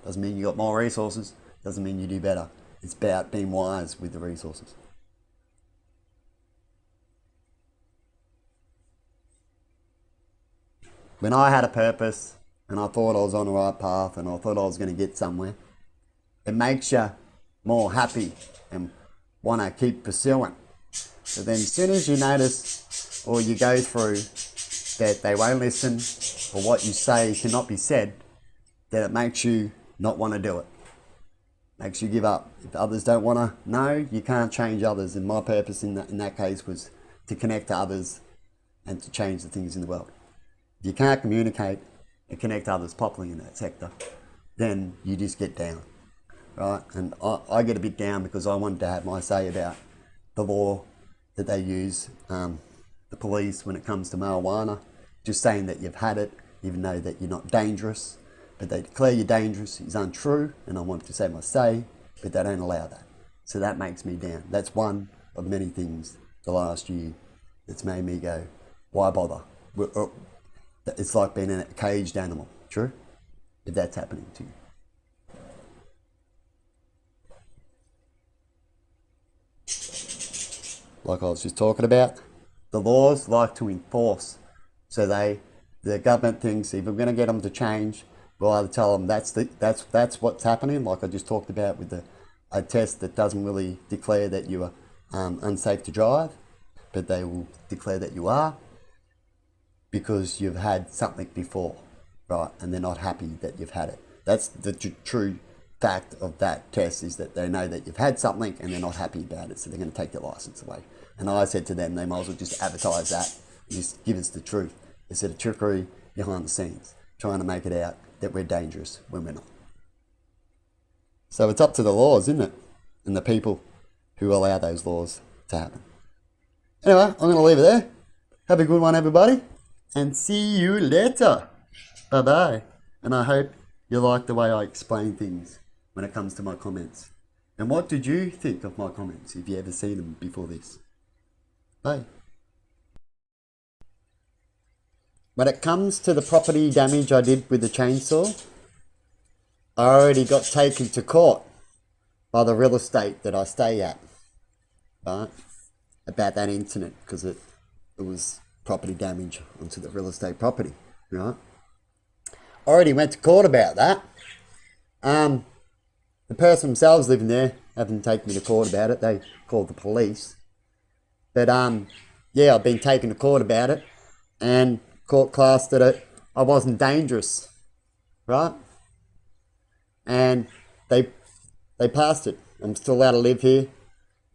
S1: Doesn't mean you got more resources, doesn't mean you do better. It's about being wise with the resources. when I had a purpose and I thought I was on the right path and I thought I was going to get somewhere, it makes you more happy and want to keep pursuing. But then as soon as you notice or you go through that they won't listen or what you say cannot be said, then it makes you not want to do it. Makes you give up. If others don't want to know, you can't change others. And my purpose in that case was to connect to others and to change the things in the world. If you can't communicate and connect to others properly in that sector, then you just get down, right? And I get a bit down because I wanted to have my say about the law that they use, the police, when it comes to marijuana, just saying that you've had it, even though that you're not dangerous, but they declare you dangerous is untrue, and I wanted to say my say, but they don't allow that. So that makes me down. That's one of many things the last year that's made me go, why bother? It's like being a caged animal, true? If that's happening to you. Like I was just talking about, the laws like to enforce. So the government thinks if we're going to get them to change, we'll either tell them that's what's happening, like I just talked about with a test that doesn't really declare that you are unsafe to drive, but they will declare that you are because you've had something before, right? And they're not happy that you've had it. That's the true fact of that test, is that they know that you've had something and they're not happy about it, so they're going to take your license away. And I said to them, they might as well just advertise that, just give us the truth, instead of trickery behind the scenes, trying to make it out that we're dangerous when we're not. So it's up to the laws, isn't it? And the people who allow those laws to happen. Anyway, I'm going to leave it there. Have a good one, everybody, and see you later. Bye-bye. And I hope you like the way I explain things when it comes to my comments. And what did you think of my comments, if you ever seen them before this? Bye. When it comes to the property damage I did with the chainsaw, I already got taken to court by the real estate that I stay at, right? About that incident, because it was property damage onto the real estate property, right? I already went to court about that. The person themselves living there haven't taken me to court about it. They called the police. But yeah, I've been taken to court about it, and court classed that I wasn't dangerous, right? And they passed it. I'm still allowed to live here,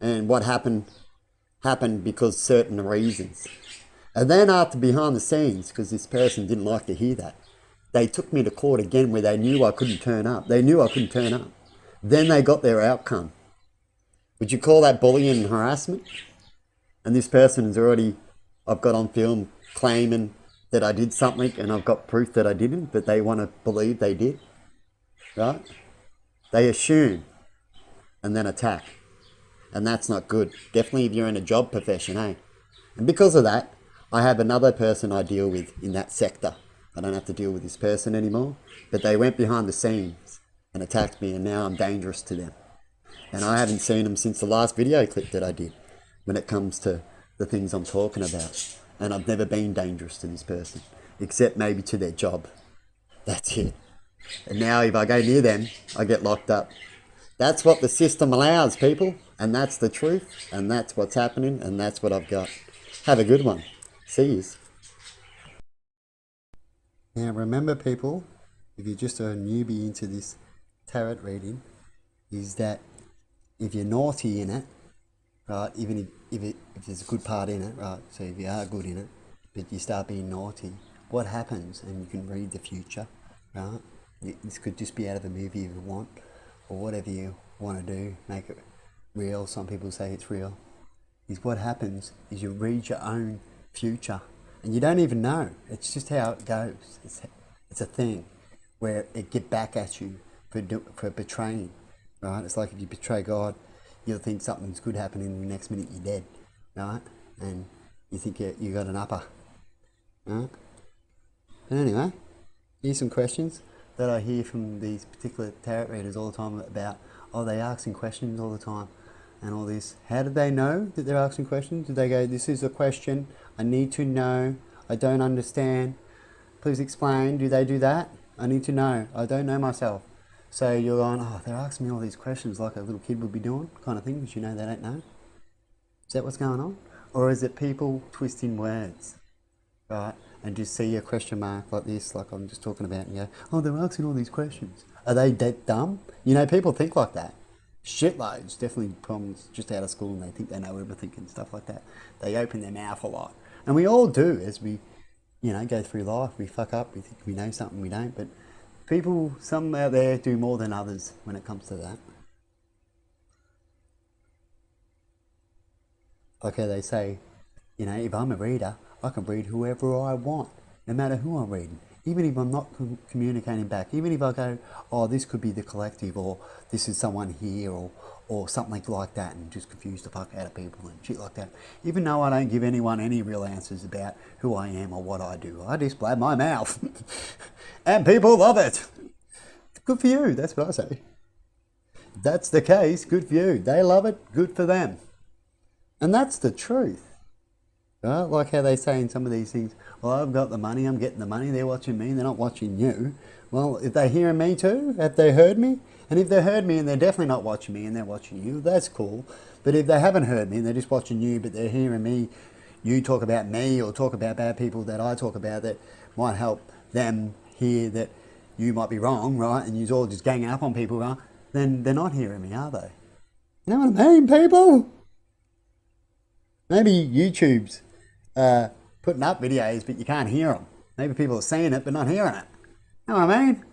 S1: and what happened because certain reasons. And then after behind the scenes, because this person didn't like to hear that, they took me to court again where they knew I couldn't turn up. They knew I couldn't turn up. Then they got their outcome. Would you call that bullying and harassment? And this person is already, I've got on film claiming that I did something, and I've got proof that I didn't, but they want to believe they did, right? They assume and then attack. And that's not good. Definitely if you're in a job profession, eh? And because of that, I have another person I deal with in that sector. I don't have to deal with this person anymore, but they went behind the scenes and attacked me, and now I'm dangerous to them. And I haven't seen them since the last video clip that I did when it comes to the things I'm talking about. And I've never been dangerous to this person, except maybe to their job. That's it. And now if I go near them, I get locked up. That's what the system allows, people. And that's the truth. And that's what's happening. And that's what I've got. Have a good one. See yous. Now remember, people, if you're just a newbie into this tarot reading, is that if you're naughty in it, right, even if there's a good part in it, right, so if you are good in it, but you start being naughty, what happens? And you can read the future, right? This could just be out of a movie if you want, or whatever you want to do, make it real. Some people say it's real. Is what happens is you read your own future, and you don't even know. It's just how it goes. It's a thing where it get back at you for betraying, right? It's like if you betray God, you'll think something's good happening, and the next minute you're dead, right? And you think you got an upper, right? But anyway, here's some questions that I hear from these particular tarot readers all the time about, oh, they're asking questions all the time and all this. How did they know that they're asking questions? Did they go, this is a question, I need to know, I don't understand, Please explain. Do they do that? I need to know. I don't know myself. So you're going, oh, they're asking me all these questions like a little kid would be doing, kind of thing, because you know they don't know. Is that what's going on? Or is it people twisting words, right? And just see a question mark like this, like I'm just talking about, and you go, oh, they're asking all these questions. Are they that dumb? You know, people think like that. Shitloads, definitely problems just out of school, and they think they know everything and stuff like that. They open their mouth a lot. And we all do as we, go through life. We fuck up, we think we know something, we don't. But people, some out there do more than others when it comes to that. Like how they say, if I'm a reader, I can read whoever I want, no matter who I'm reading. Even if I'm not communicating back, even if I go, oh, this could be the collective, or this is someone here, or something like that, and just confuse the fuck out of people and shit like that. Even though I don't give anyone any real answers about who I am or what I do, I just blab my mouth. And people love it. Good for you, that's what I say. That's the case, good for you. They love it, good for them. And that's the truth. Right? Like how they say in some of these things, well, I've got the money, I'm getting the money, they're watching me, they're not watching you. Well, if they're hearing me too, have they heard me? And if they heard me and they're definitely not watching me and they're watching you, that's cool. But if they haven't heard me and they're just watching you, but they're hearing me, you talk about me or talk about bad people that I talk about that might help them hear that you might be wrong, right? And you're all just ganging up on people, right? Then they're not hearing me, are they? You know what I mean, people? Maybe YouTube's putting up videos, but you can't hear them. Maybe people are seeing it, but not hearing it. You know what I mean?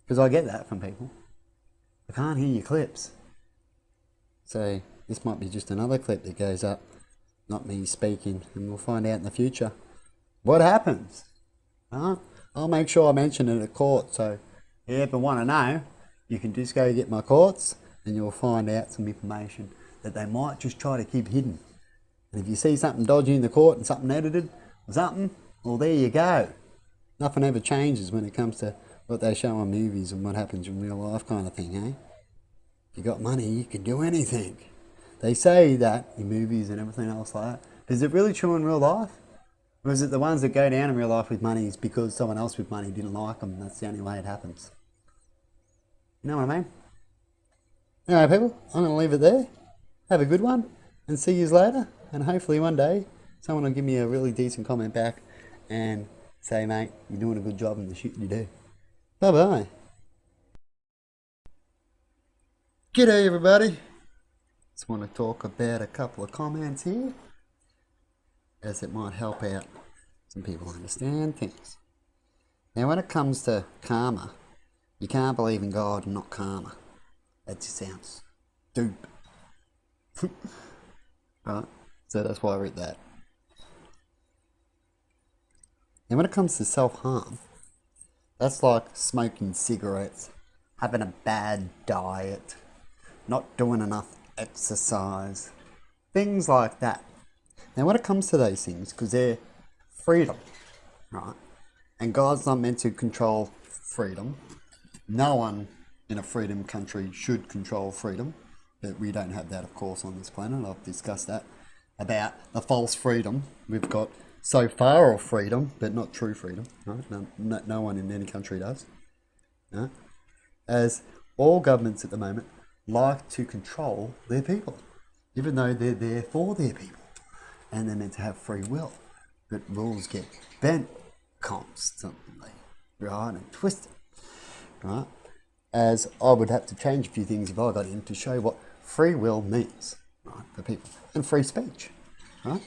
S1: Because I get that from people. I can't hear your clips. So this might be just another clip that goes up, not me speaking, and we'll find out in the future what happens. I'll make sure I mention it at court, so if you ever want to know, you can just go get my courts and you'll find out some information that they might just try to keep hidden. And if you see something dodgy in the court and something edited or something, well, there you go. Nothing ever changes when it comes to what they show on movies and what happens in real life kind of thing, eh? If you got money, you can do anything. They say that in movies and everything else like that. Is it really true in real life? Or is it the ones that go down in real life with money is because someone else with money didn't like them? That's the only way it happens. You know what I mean? Alright, people, I'm going to leave it there. Have a good one, and see you later. And hopefully one day, someone will give me a really decent comment back and say, mate, you're doing a good job in the shit you do. Bye-bye. G'day, everybody. Just want to talk about a couple of comments here, as it might help out some people understand things. Now, when it comes to karma, you can't believe in God and not karma. That just sounds stupid. Right? So that's why I read that. And when it comes to self-harm, that's like smoking cigarettes, having a bad diet, not doing enough exercise, things like that. Now when it comes to those things, because they're freedom, right? And God's not meant to control freedom. No one in a freedom country should control freedom, but we don't have that, of course, on this planet. I've discussed that about the false freedom we've got so far of freedom, but not true freedom, right? No one in any country does. No? As all governments at the moment like to control their people, even though they're there for their people, and they're meant to have free will, but rules get bent constantly, right, and twisted, right? As I would have to change a few things if I got in to show what free will means, right, for people, and free speech, right?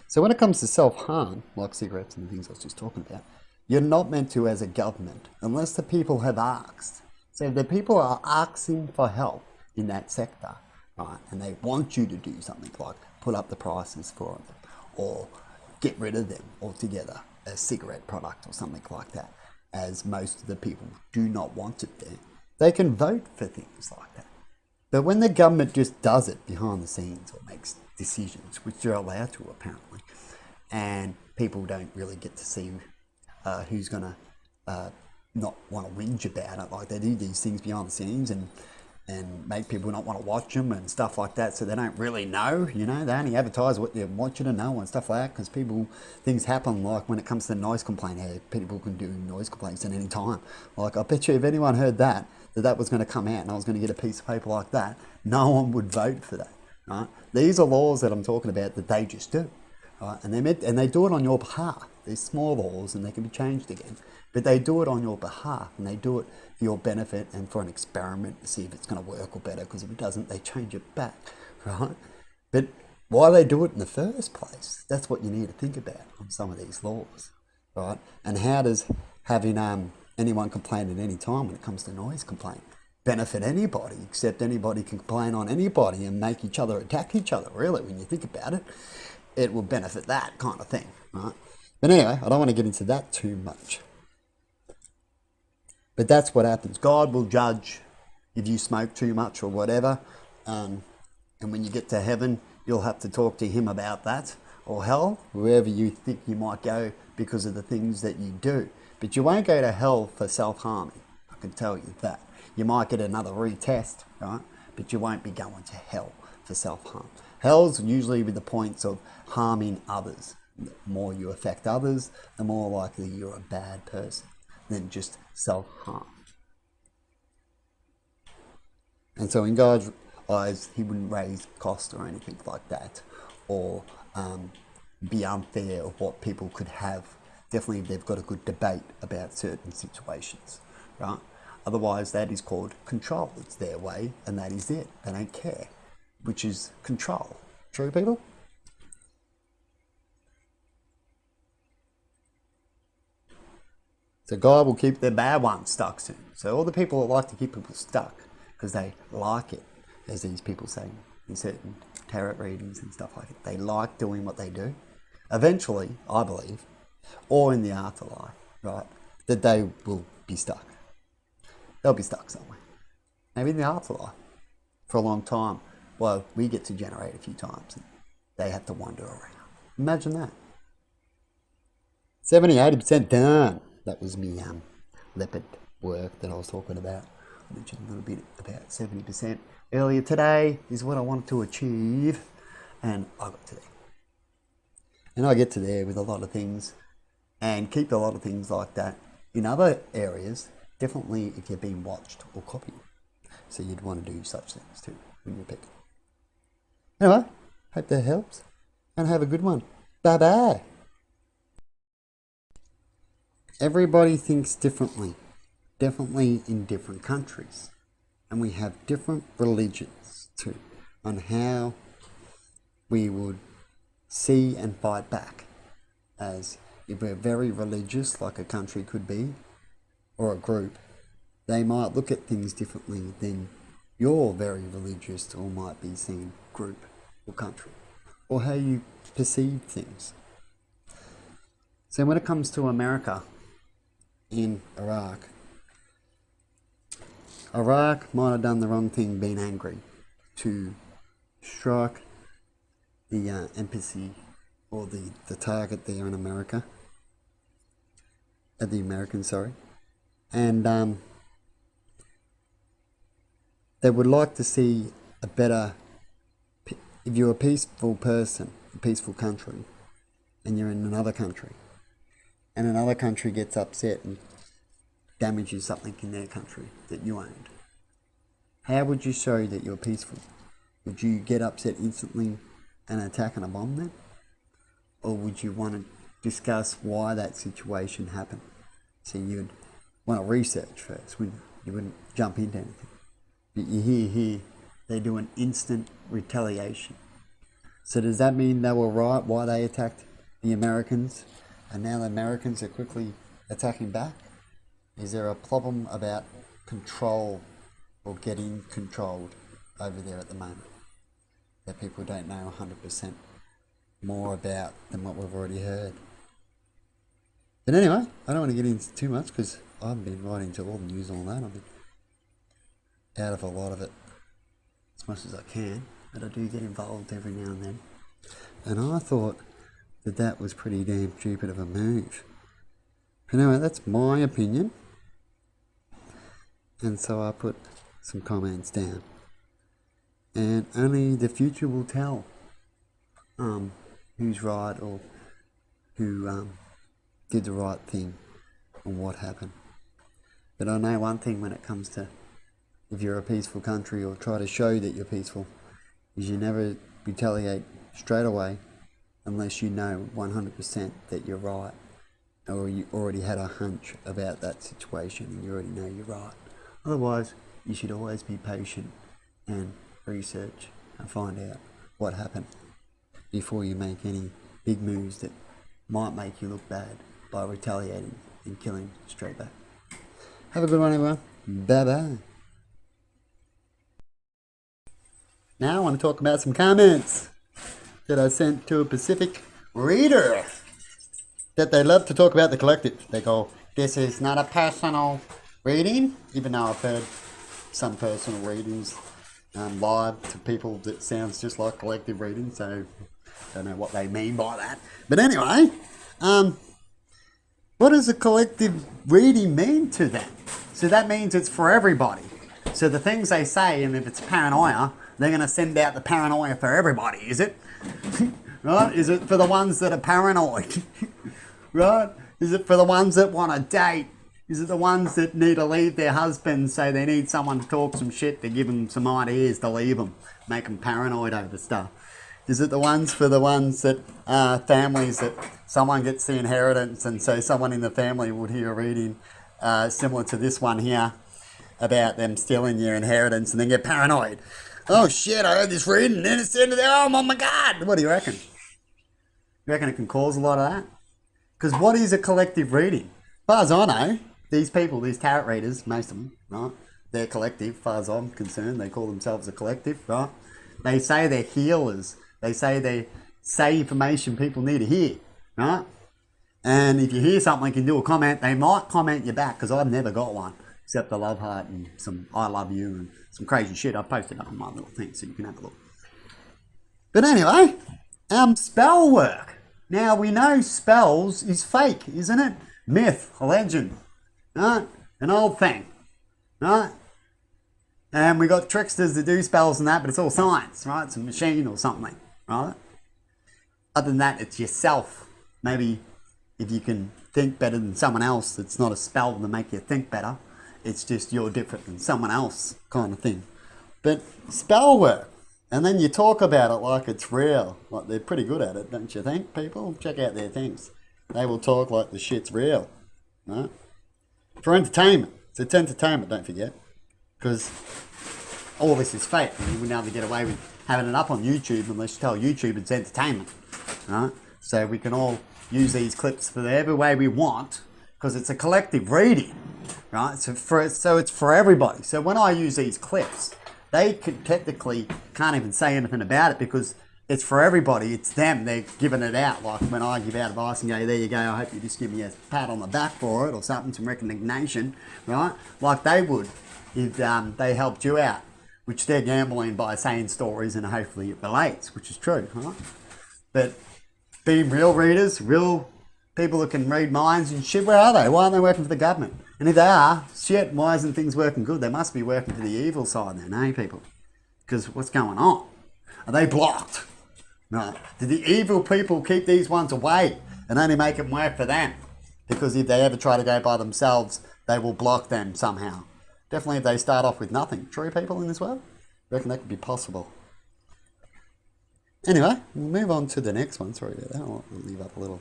S1: So when it comes to self-harm, like cigarettes and the things I was just talking about, you're not meant to as a government, unless the people have asked. So if the people are asking for help in that sector, right, and they want you to do something like put up the prices for them, or get rid of them altogether, a cigarette product or something like that, as most of the people do not want it there, they can vote for things like that. But when the government just does it behind the scenes or makes decisions, which they're allowed to apparently, and people don't really get to see who's going to not want to whinge about it, like they do these things behind the scenes, and and make people not want to watch them and stuff like that, so they don't really know, you know, they only advertise what they want you to know and stuff like that, because things happen, like when it comes to noise complaint, how people can do noise complaints at any time. Like, I bet you if anyone heard that was going to come out and I was going to get a piece of paper like that, no one would vote for that, right? These are laws that I'm talking about that they just do, right? And they do it on your behalf. They're small laws and they can be changed again, but they do it on your behalf, and they do it for your benefit and for an experiment to see if it's going to work or better, because if it doesn't, they change it back, right? But why they do it in the first place, that's what you need to think about on some of these laws, right? And how does having anyone complain at any time when it comes to noise complaint benefit anybody, except anybody can complain on anybody and make each other attack each other, really, when you think about it. It will benefit that kind of thing, right? But anyway, I don't want to get into that too much. But that's what happens. God will judge if you smoke too much or whatever. And when you get to heaven, you'll have to talk to him about that. Or hell, wherever you think you might go because of the things that you do. But you won't go to hell for self-harming. I can tell you that. You might get another retest, right? But you won't be going to hell for self-harm. Hell's usually with the points of harming others. The more you affect others, the more likely you're a bad person than just self-harm. And so in God's eyes, he wouldn't raise costs or anything like that, or be unfair of what people could have. Definitely if they've got a good debate about certain situations, right? Otherwise, that is called control. It's their way, and that is it. They don't care, which is control. True, people? So God will keep the bad ones stuck soon. So all the people that like to keep people stuck because they like it, as these people say in certain tarot readings and stuff like that, they like doing what they do. Eventually, I believe, or in the afterlife, right, that they will be stuck. They'll be stuck somewhere. Maybe in the afterlife for a long time. Well, we get to generate a few times and they have to wander around. Imagine that. 70-80% done. That was me leopard work that I was talking about. I mentioned a little bit about 70% earlier today is what I wanted to achieve, and I got to there. And I get to there with a lot of things and keep a lot of things like that in other areas, definitely if you're being watched or copied. So you'd want to do such things too when you pick. Anyway, hope that helps and have a good one. Bye-bye. Everybody thinks differently, definitely in different countries. And we have different religions too, on how we would see and fight back. As if we're very religious, like a country could be, or a group, they might look at things differently than you're very religious or might be seen group or country, or how you perceive things. So when it comes to America, in Iraq might have done the wrong thing being angry to strike the embassy or the target there in America, the Americans, sorry, and they would like to see a better, if you're a peaceful person, a peaceful country, and you're in another country, and another country gets upset and damages something in their country that you owned, how would you show that you're peaceful? Would you get upset instantly and attack and bomb them? Or would you want to discuss why that situation happened? So you'd want to research first, wouldn't you? You wouldn't jump into anything. But you hear here, they do an instant retaliation. So does that mean they were right why they attacked the Americans, and now the Americans are quickly attacking back? Is there a problem about control or getting controlled over there at the moment that people don't know 100% more about than what we've already heard? But anyway, I don't want to get into too much because I haven't been right into all the news and all that. I've been out of a lot of it as much as I can, but I do get involved every now and then. And I thought that was pretty damn stupid of a move. Anyway, that's my opinion. And so I put some comments down. And only the future will tell who's right or who did the right thing and what happened. But I know one thing when it comes to if you're a peaceful country or try to show that you're peaceful, is you never retaliate straight away unless you know 100% that you're right, or you already had a hunch about that situation and you already know you're right. Otherwise, you should always be patient and research and find out what happened before you make any big moves that might make you look bad by retaliating and killing straight back. Have a good one, everyone. Bye bye. Now I want to talk about some comments that I sent to a Pacific reader that they love to talk about the collective. They go, this is not a personal reading, even though I've heard some personal readings live to people that sounds just like collective reading, so don't know what they mean by that. But anyway, what does a collective reading mean to them? So that means it's for everybody. So the things they say, and if it's paranoia, they're going to send out the paranoia for everybody, is it? Right? Is it for the ones that are paranoid? Right? Is it for the ones that want to date? Is it the ones that need to leave their husbands, so they need someone to talk some shit to give them some ideas to leave them, make them paranoid over stuff? Is it the ones for the ones that families that someone gets the inheritance, and so someone in the family would hear a reading similar to this one here about them stealing your inheritance and then get paranoid? Oh shit, I heard this reading and then it's the end of their home, oh my god! What do you reckon? You reckon it can cause a lot of that? Because what is a collective reading? As far as I know, these people, these tarot readers, most of them, right? They're collective, as far as I'm concerned. They call themselves a collective, right? They say they're healers. They say information people need to hear, right? And if you hear something, you can do a comment. They might comment you back, because I've never got one, except a love heart and some I love you and some crazy shit. I've posted up on my little thing, so you can have a look. But anyway, spell work. Now, we know spells is fake, isn't it? Myth, a legend, right? An old thing, right? And we got tricksters that do spells and that, but it's all science, right? It's a machine or something, right? Other than that, it's yourself. Maybe if you can think better than someone else, it's not a spell to make you think better. It's just you're different than someone else kind of thing. But spell work. And then you talk about it like it's real. Like they're pretty good at it, don't you think, people? Check out their things. They will talk like the shit's real, right? For entertainment. It's entertainment, don't forget. Because all this is fake. And you wouldn't be able to get away with having it up on YouTube unless you tell YouTube it's entertainment, right? So we can all use these clips for every way we want, because it's a collective reading, right? So it's for everybody. So when I use these clips, they could technically can't even say anything about it because it's for everybody. It's them. They're giving it out. Like when I give out advice and go, there you go, I hope you just give me a pat on the back for it or something, some recognition, right? Like they would if they helped you out, which they're gambling by saying stories and hopefully it relates, which is true, right? But being real readers, real people that can read minds and shit, where are they? Why aren't they working for the government? And if they are, shit, why isn't things working good? They must be working for the evil side then, eh, people? Because what's going on? Are they blocked? No. Do the evil people keep these ones away and only make them work for them? Because if they ever try to go by themselves, they will block them somehow. Definitely if they start off with nothing. True people in this world? I reckon that could be possible. Anyway, we'll move on to the next one. Sorry about that. I'll leave up a little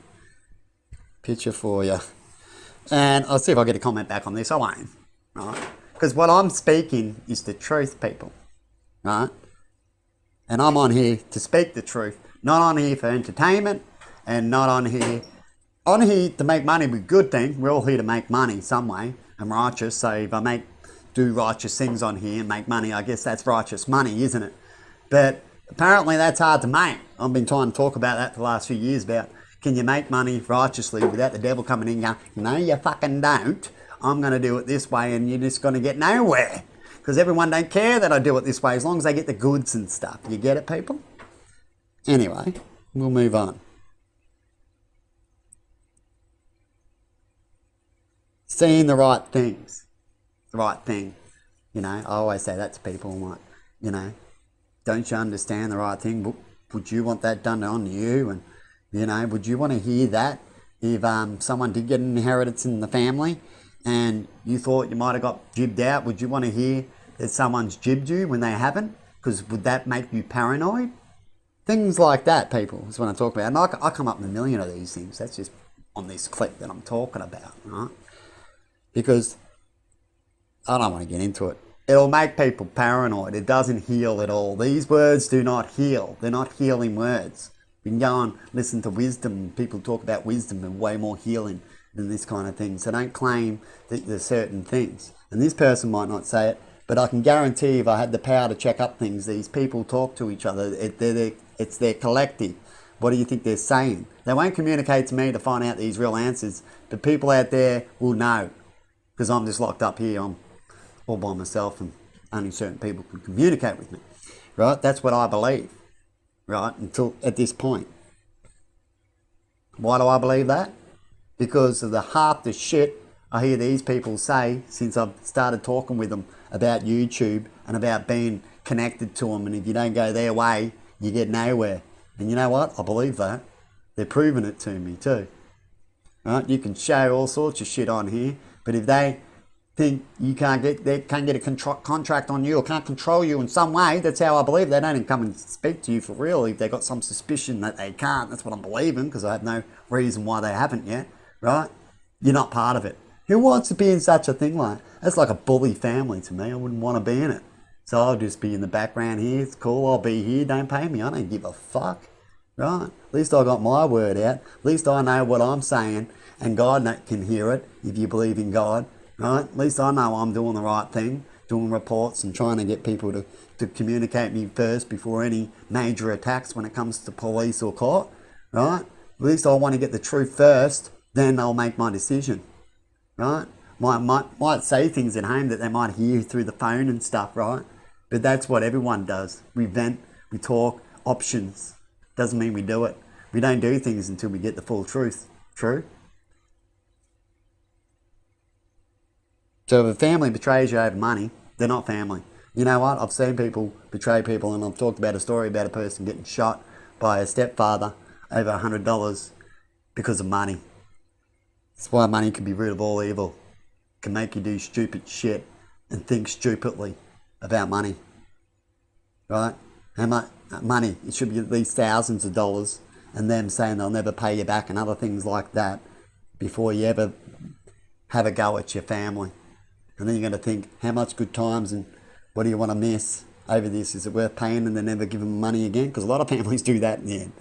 S1: picture for you. And I'll see if I get a comment back on this. I won't. Right? Because what I'm speaking is the truth, people. Right? And I'm on here to speak the truth. Not on here for entertainment. And not on here to make money with good things. We're all here to make money some way. I'm righteous. So if I do righteous things on here and make money, I guess that's righteous money, isn't it? But apparently that's hard to make. I've been trying to talk about that for the last few years about can you make money righteously without the devil coming in and going, no, you fucking don't. I'm going to do it this way and you're just going to get nowhere. Because everyone don't care that I do it this way as long as they get the goods and stuff. You get it, people? Anyway, we'll move on. Seeing the right things. The right thing. You know, I always say that to people. I'm like, you know, don't you understand the right thing? Would you want that done on you? And, you know, would you want to hear that if someone did get an inheritance in the family and you thought you might have got jibbed out? Would you want to hear that someone's jibbed you when they haven't? Because would that make you paranoid? Things like that, people, is what I talk about. And I come up with a million of these things. That's just on this clip that I'm talking about, right? Because I don't want to get into it. It'll make people paranoid. It doesn't heal at all. These words do not heal. They're not healing words. You can go and listen to wisdom. People talk about wisdom and way more healing than this kind of thing. So don't claim that there's certain things. And this person might not say it, but I can guarantee if I had the power to check up things, these people talk to each other. It's their collective. What do you think they're saying? They won't communicate to me to find out these real answers, but people out there will know. Because I'm just locked up here. I'm all by myself and only certain people can communicate with me. Right? That's what I believe. Right? Until at this point. Why do I believe that? Because of the half the shit I hear these people say since I've started talking with them about YouTube and about being connected to them. And if you don't go their way, you get nowhere. And you know what? I believe that. They're proving it to me too. Right? You can show all sorts of shit on here, but if they think they can't get a contract on you or can't control you in some way, that's how I believe. They don't even come and speak to you for real if they've got some suspicion that they can't. That's what I'm believing, because I have no reason why they haven't yet. Right? You're not part of it. Who wants to be in such a thing like? That's like a bully family to me. I wouldn't want to be in it. So I'll just be in the background here. It's cool. I'll be here. Don't pay me. I don't give a fuck. Right? At least I got my word out. At least I know what I'm saying, and God can hear it if you believe in God. Right? At least I know I'm doing the right thing, doing reports and trying to get people to communicate me first before any major attacks when it comes to police or court. Right? At least I want to get the truth first, then I'll make my decision. Right? Might say things at home that they might hear through the phone and stuff, right? But that's what everyone does. We vent, we talk, options. Doesn't mean we do it. We don't do things until we get the full truth. True? So if a family betrays you over money, they're not family. You know what? I've seen people betray people, and I've talked about a story about a person getting shot by a stepfather over $100 because of money. That's why money can be root of all evil. It can make you do stupid shit and think stupidly about money. Right? How much money? It should be at least thousands of dollars, and them saying they'll never pay you back and other things like that before you ever have a go at your family. And then you're going to think, how much good times and what do you want to miss over this? Is it worth paying and then never give them money again? Because a lot of families do that in the end.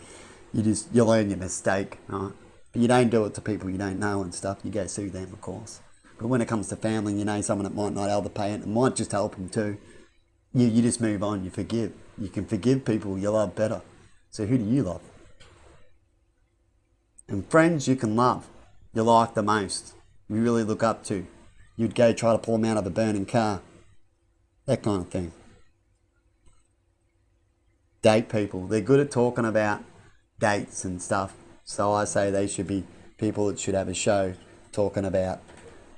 S1: You learn your mistake, right? But you don't do it to people you don't know and stuff. You go sue them, of course. But when it comes to family, you know someone that might not be able to pay it, it might just help them too. You just move on, you forgive. You can forgive people you love better. So who do you love? And friends you can love, you like the most, you really look up to. You'd go try to pull them out of a burning car. That kind of thing. Date people. They're good at talking about dates and stuff. So I say they should be people that should have a show talking about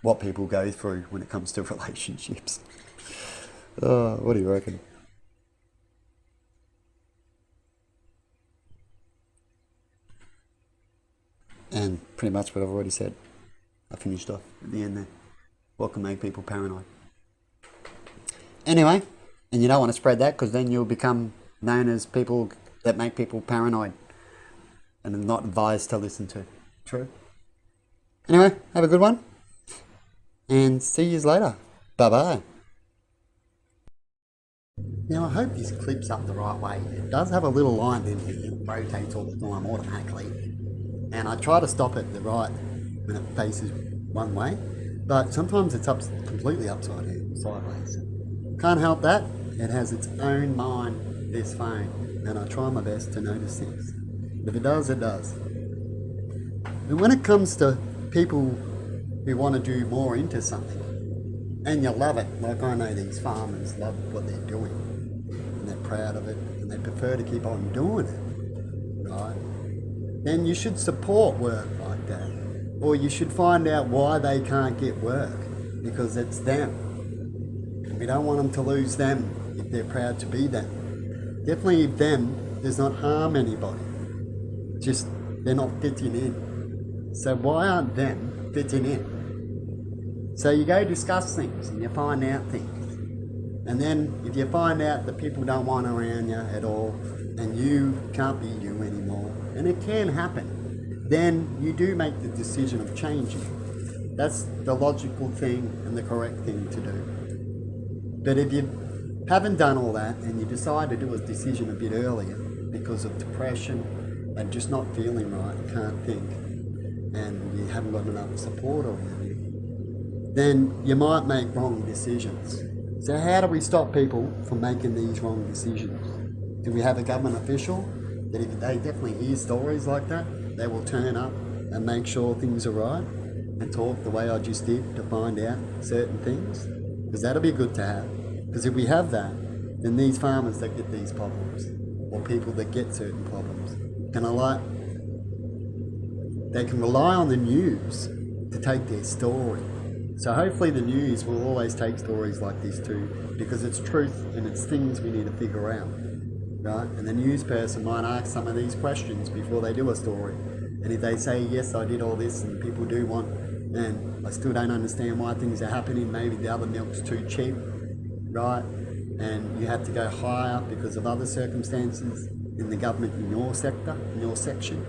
S1: what people go through when it comes to relationships. Oh, what do you reckon? And pretty much what I've already said. I finished off at the end there. What can make people paranoid? Anyway, and you don't want to spread that because then you'll become known as people that make people paranoid and not advised to listen to. True? Anyway, have a good one. And see you later. Bye-bye. Now, I hope this clip's up the right way. It does have a little line in here that rotates all the time automatically. And I try to stop it the right when it faces one way. But sometimes it's completely upside down, sideways. Can't help that. It has its own mind, this phone. And I try my best to notice things. If it does, it does. And when it comes to people who want to do more into something, and you love it, like I know these farmers love what they're doing, and they're proud of it, and they prefer to keep on doing it, right? Then you should support work like that. Or you should find out why they can't get work, because it's them. We don't want them to lose them if they're proud to be them. Definitely if them does not harm anybody. Just they're not fitting in. So why aren't them fitting in? So you go discuss things and you find out things. And then if you find out that people don't want around you at all and you can't be you anymore, and it can happen, then you do make the decision of changing. That's the logical thing and the correct thing to do. But if you haven't done all that and you decide to do a decision a bit earlier because of depression and just not feeling right, can't think, and you haven't got enough support around you, then you might make wrong decisions. So how do we stop people from making these wrong decisions? Do we have a government official that if they definitely hear stories like that, they will turn up and make sure things are right and talk the way I just did to find out certain things? Because that'll be good to have. Because if we have that, then these farmers that get these problems, or people that get certain problems, they can rely on the news to take their story. So hopefully the news will always take stories like this too, because it's truth and it's things we need to figure out, right? And the news person might ask some of these questions before they do a story. And if they say, yes, I did all this and people do want, and I still don't understand why things are happening, maybe the other milk's too cheap, right? And you have to go higher because of other circumstances in the government, in your sector, in your section,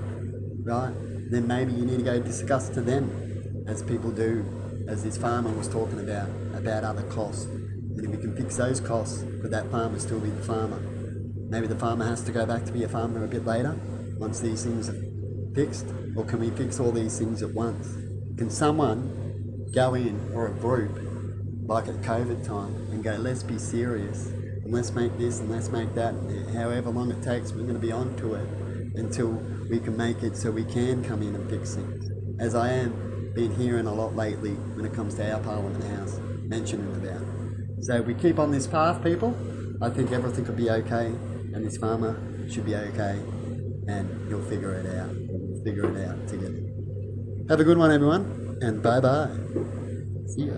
S1: right? Then maybe you need to go discuss to them, as people do, as this farmer was talking about other costs. And if we can fix those costs, could that farmer still be the farmer? Maybe the farmer has to go back to be a farmer a bit later, once these things are fixed, or can we fix all these things at once? Can someone go in, or a group, like at COVID time, and go, let's be serious, and let's make this and let's make that, and however long it takes, we're going to be on to it until we can make it so we can come in and fix things. As I am been hearing a lot lately when it comes to our Parliament House, mentioning about it. So if we keep on this path, people, I think everything will be okay, and this farmer should be okay, and you'll figure it out. We'll figure it out together. Have a good one, everyone, and bye-bye. See ya.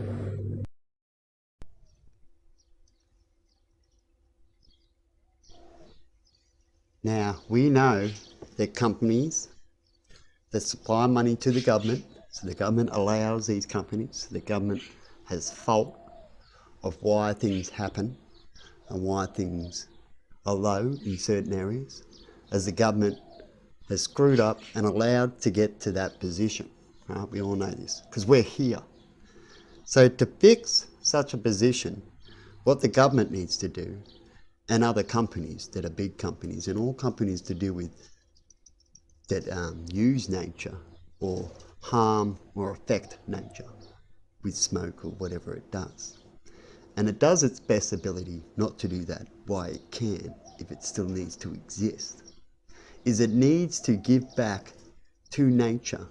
S1: Now, we know that companies that supply money to the government, so the government allows these companies, the government has fault of why things happen and why things are low in certain areas, as the government has screwed up and allowed to get to that position. Right? We all know this, because we're here. So to fix such a position, what the government needs to do, and other companies that are big companies, and all companies to do with that use nature or harm or affect nature with smoke or whatever it does. And it does its best ability not to do that. Why it can, if it still needs to exist, is it needs to give back to nature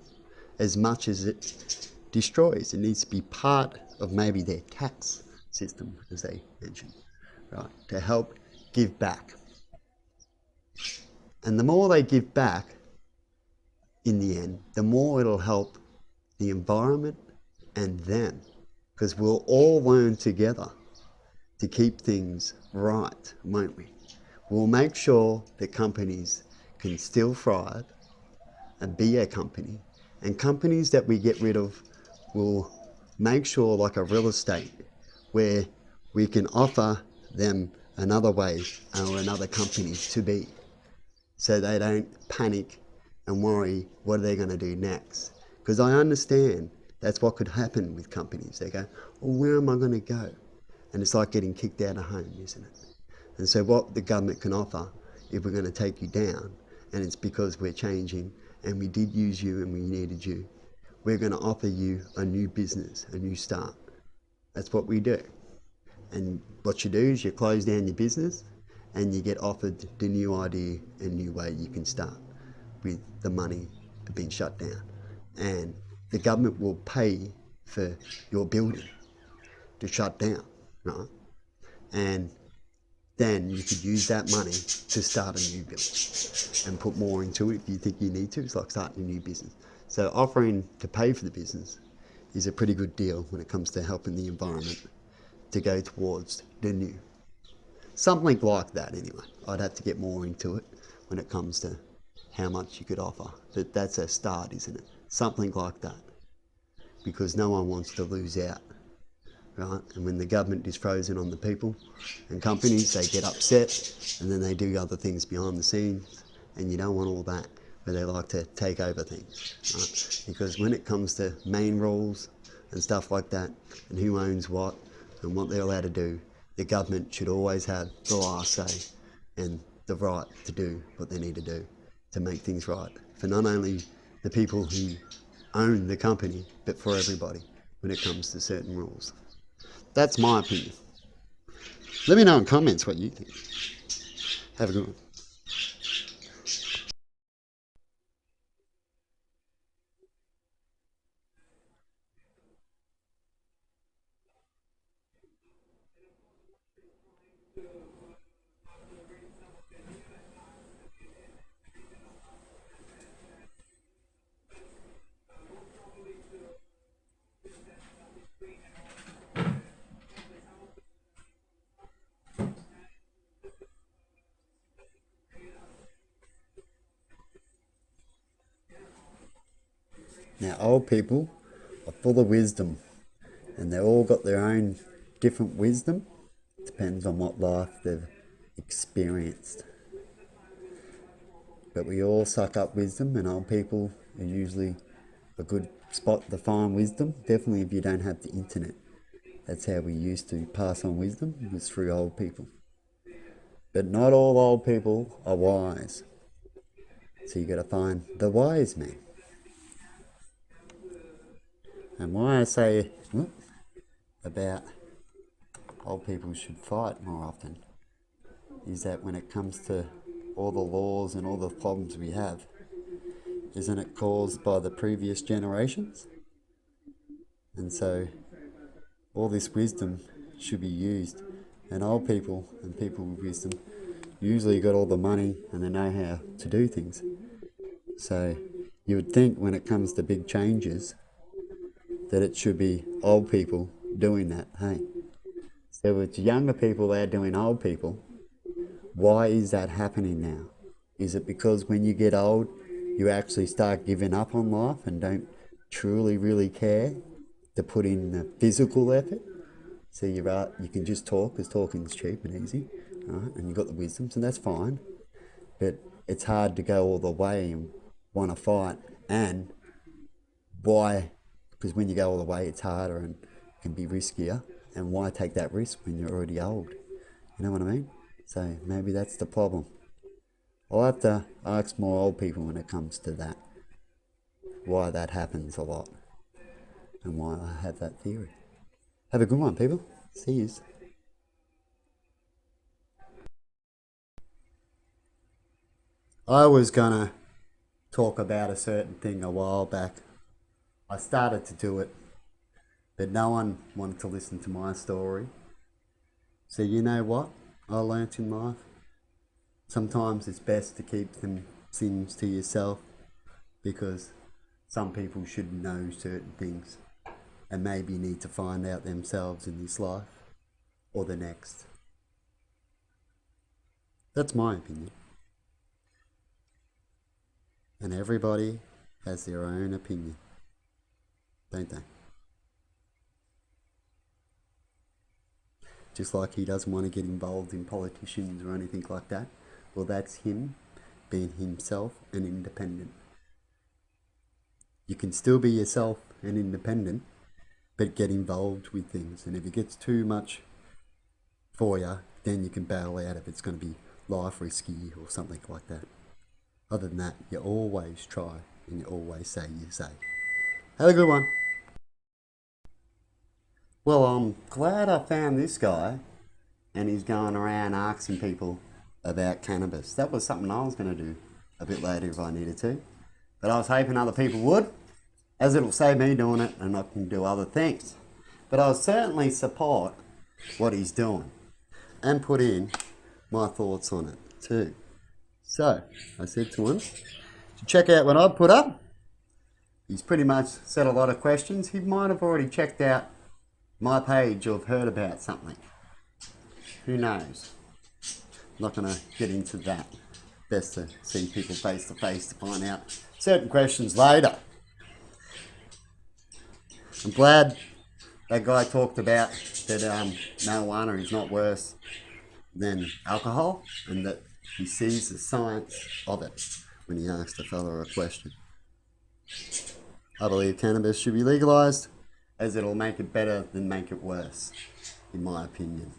S1: as much as it destroys. It needs to be part of maybe their tax system, as they mentioned, right, to help give back. And the more they give back, in the end, the more it'll help the environment and them, because we'll all learn together to keep things right, won't we? We'll make sure that companies can still thrive and be a company, and companies that we get rid of will make sure, like a real estate, where we can offer them another way or another company to be, so they don't panic and worry what are they going to do next. Because I understand that's what could happen with companies. They go, well, where am I going to go? And it's like getting kicked out of home, isn't it? And so what the government can offer, if we're going to take you down, and it's because we're changing and we did use you and we needed you, we're going to offer you a new business, a new start. That's what we do. And what you do is you close down your business and you get offered the new idea and new way you can start with the money for being shut down. And the government will pay for your building to shut down, right? And then you could use that money to start a new business and put more into it if you think you need to. It's like starting a new business. So offering to pay for the business is a pretty good deal when it comes to helping the environment to go towards the new. Something like that anyway. I'd have to get more into it when it comes to how much you could offer. But that's a start, isn't it? Something like that. Because no one wants to lose out, right? And when the government is frozen on the people and companies, they get upset and then they do other things behind the scenes, and you don't want all that, where they like to take over things, right? Because when it comes to main rules and stuff like that, and who owns what and what they're allowed to do, the government should always have the last say and the right to do what they need to do to make things right for not only the people who own the company, but for everybody when it comes to certain rules. That's my opinion. Let me know in comments what you think. Have a good one. Now, old people are full of wisdom, and they've all got their own different wisdom. Depends on what life they've experienced. But we all suck up wisdom, and old people are usually a good spot to find wisdom. Definitely if you don't have the internet. That's how we used to pass on wisdom, was through old people. But not all old people are wise. So you got to find the wise man. And why I say about old people should fight more often is that when it comes to all the laws and all the problems we have, isn't it caused by the previous generations? And so all this wisdom should be used, and old people and people with wisdom usually got all the money and they know how to do things. So you would think when it comes to big changes that it should be old people doing that, hey? So it's younger people there doing old people. Why is that happening now? Is it because when you get old, you actually start giving up on life and don't truly really care to put in the physical effort? So you can just talk, because talking's cheap and easy, right? And you've got the wisdom, so that's fine. But it's hard to go all the way and want to fight. And why? Because when you go all the way, it's harder and can be riskier. And why take that risk when you're already old? You know what I mean? So maybe that's the problem. I'll have to ask more old people when it comes to that. Why that happens a lot. And why I have that theory. Have a good one, people. See yous. I was gonna talk about a certain thing a while back. I started to do it, but no one wanted to listen to my story. So you know what I learnt in life? Sometimes it's best to keep them things to yourself, because some people should know certain things and maybe need to find out themselves in this life or the next. That's my opinion. And everybody has their own opinion, don't they? Just like he doesn't want to get involved in politicians or anything like that. Well, that's him being himself and independent. You can still be yourself and independent, but get involved with things. And if it gets too much for you, then you can bail out if it's going to be life risky or something like that. Other than that, you always try and you always say you say. Have a good one. Well, I'm glad I found this guy, and he's going around asking people about cannabis. That was something I was going to do a bit later if I needed to. But I was hoping other people would, as it'll save me doing it and I can do other things. But I'll certainly support what he's doing and put in my thoughts on it too. So I said to him to check out what I put up. He's pretty much said a lot of questions. He might have already checked out my page or have heard about something. Who knows? Not going to get into that. Best to see people face to face to find out certain questions later. I'm glad that guy talked about that marijuana is not worse than alcohol, and that he sees the science of it when he asked a fella a question. I believe cannabis should be legalized, as it'll make it better than make it worse, in my opinion.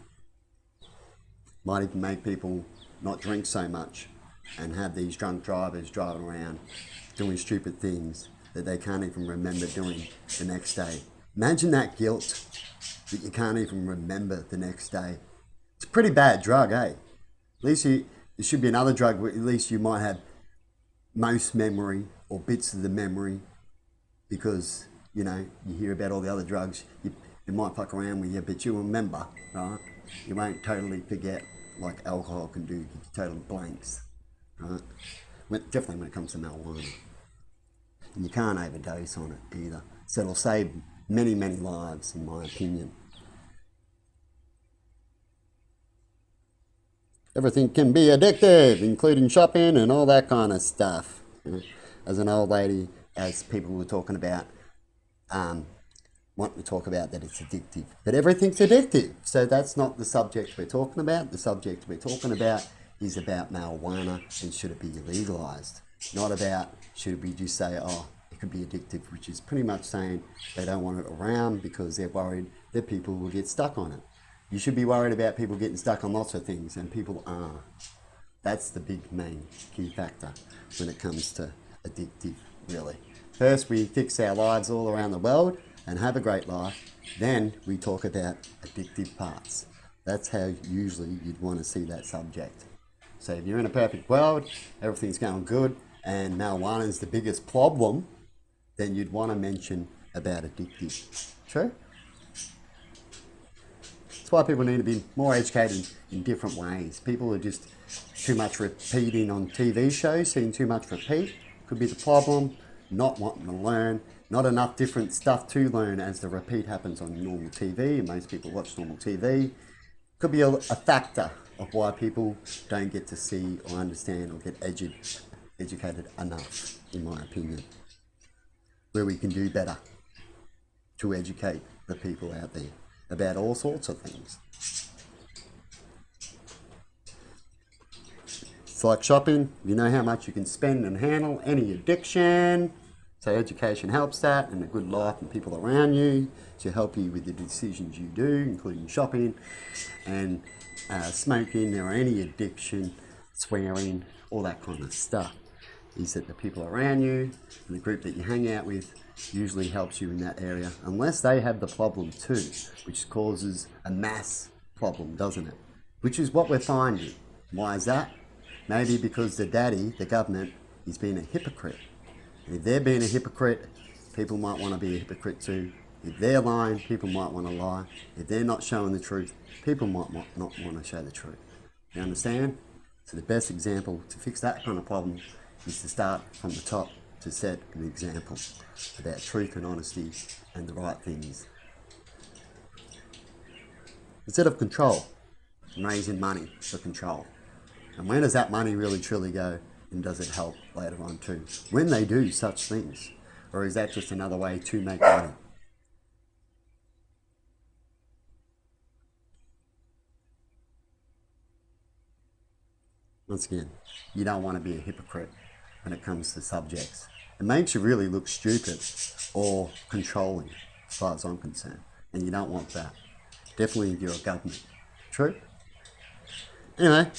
S1: Might even make people not drink so much and have these drunk drivers driving around doing stupid things that they can't even remember doing the next day. Imagine that guilt that you can't even remember the next day. It's a pretty bad drug, eh? At least there should be another drug where at least you might have most memory or bits of the memory, because, you know, you hear about all the other drugs, you might fuck around with you, but you remember, right? You won't totally forget like alcohol can do, total blanks, right? Definitely when it comes to marijuana. And you can't overdose on it either. So it'll save many, many lives, in my opinion. Everything can be addictive, including shopping and all that kind of stuff. As an old lady, as people were talking about, wanting to talk about that it's addictive. But everything's addictive. So that's not the subject we're talking about. The subject we're talking about is about marijuana and should it be legalized. Not about should we just say, oh, it could be addictive, which is pretty much saying they don't want it around because they're worried that people will get stuck on it. You should be worried about people getting stuck on lots of things, and people are. That's the big main key factor when it comes to addictive, really. First, we fix our lives all around the world and have a great life. Then we talk about addictive parts. That's how usually you'd want to see that subject. So if you're in a perfect world, everything's going good, and marijuana is the biggest problem, then you'd want to mention about addictive. True? That's why people need to be more educated in different ways. People are just too much repeating on TV shows, seeing too much repeat. Could be the problem, not wanting to learn, not enough different stuff to learn as the repeat happens on normal TV, and most people watch normal TV. Could be a factor of why people don't get to see or understand or get educated enough, in my opinion. Where we can do better to educate the people out there about all sorts of things. It's like shopping. You know how much you can spend and handle any addiction. So education helps that, and a good life and people around you to help you with the decisions you do, including shopping and smoking or any addiction, swearing, all that kind of stuff. Is that the people around you and the group that you hang out with usually helps you in that area, unless they have the problem too, which causes a mass problem, doesn't it? Which is what we're finding. Why is that? Maybe because the daddy, the government, is being a hypocrite. And if they're being a hypocrite, people might want to be a hypocrite too. If they're lying, people might want to lie. If they're not showing the truth, people might not want to show the truth. You understand? So the best example to fix that kind of problem is to start from the top, to set an example about truth and honesty and the right things. Instead of control, raising money for control. And when does that money really truly go, and does it help later on too? When they do such things, or is that just another way to make money? Once again, you don't want to be a hypocrite when it comes to subjects. It makes you really look stupid or controlling, as far as I'm concerned. And you don't want that. Definitely if you're a government. True? Anyway,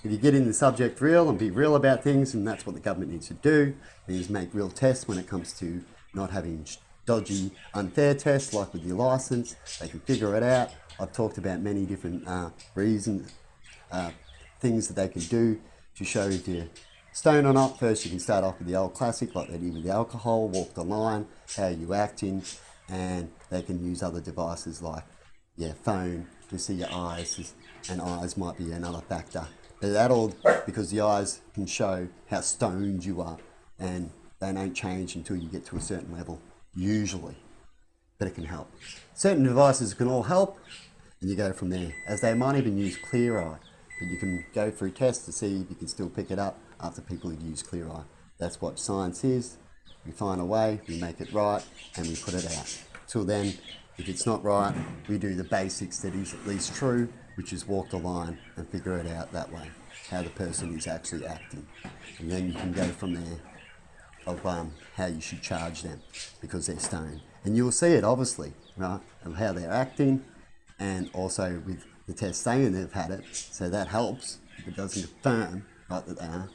S1: if you get in the subject real and be real about things, and that's what the government needs to do, is make real tests when it comes to not having dodgy, unfair tests, like with your license. They can figure it out. I've talked about many different reasons, things that they can do to show if you're stoned or not. First, you can start off with the old classic, like they did with the alcohol, walk the line, how you acting, and they can use other devices like your phone to see your eyes, and eyes might be another factor. But that all because the eyes can show how stoned you are, and they don't change until you get to a certain level, usually. but it can help. Certain devices can all help, and you go from there, as they might even use Clear Eye, but you can go through tests to see if you can still pick it up after people who use Clear Eye. That's what science is. We find a way, we make it right, and we put it out. Till then, if it's not right, we do the basics that is at least true, which is walk the line and figure it out that way, how the person is actually acting. And then you can go from there of how you should charge them because they're stoned. And you'll see it, obviously, right, of how they're acting, and also with the test saying they've had it, so that helps. If it doesn't confirm, right, that they are,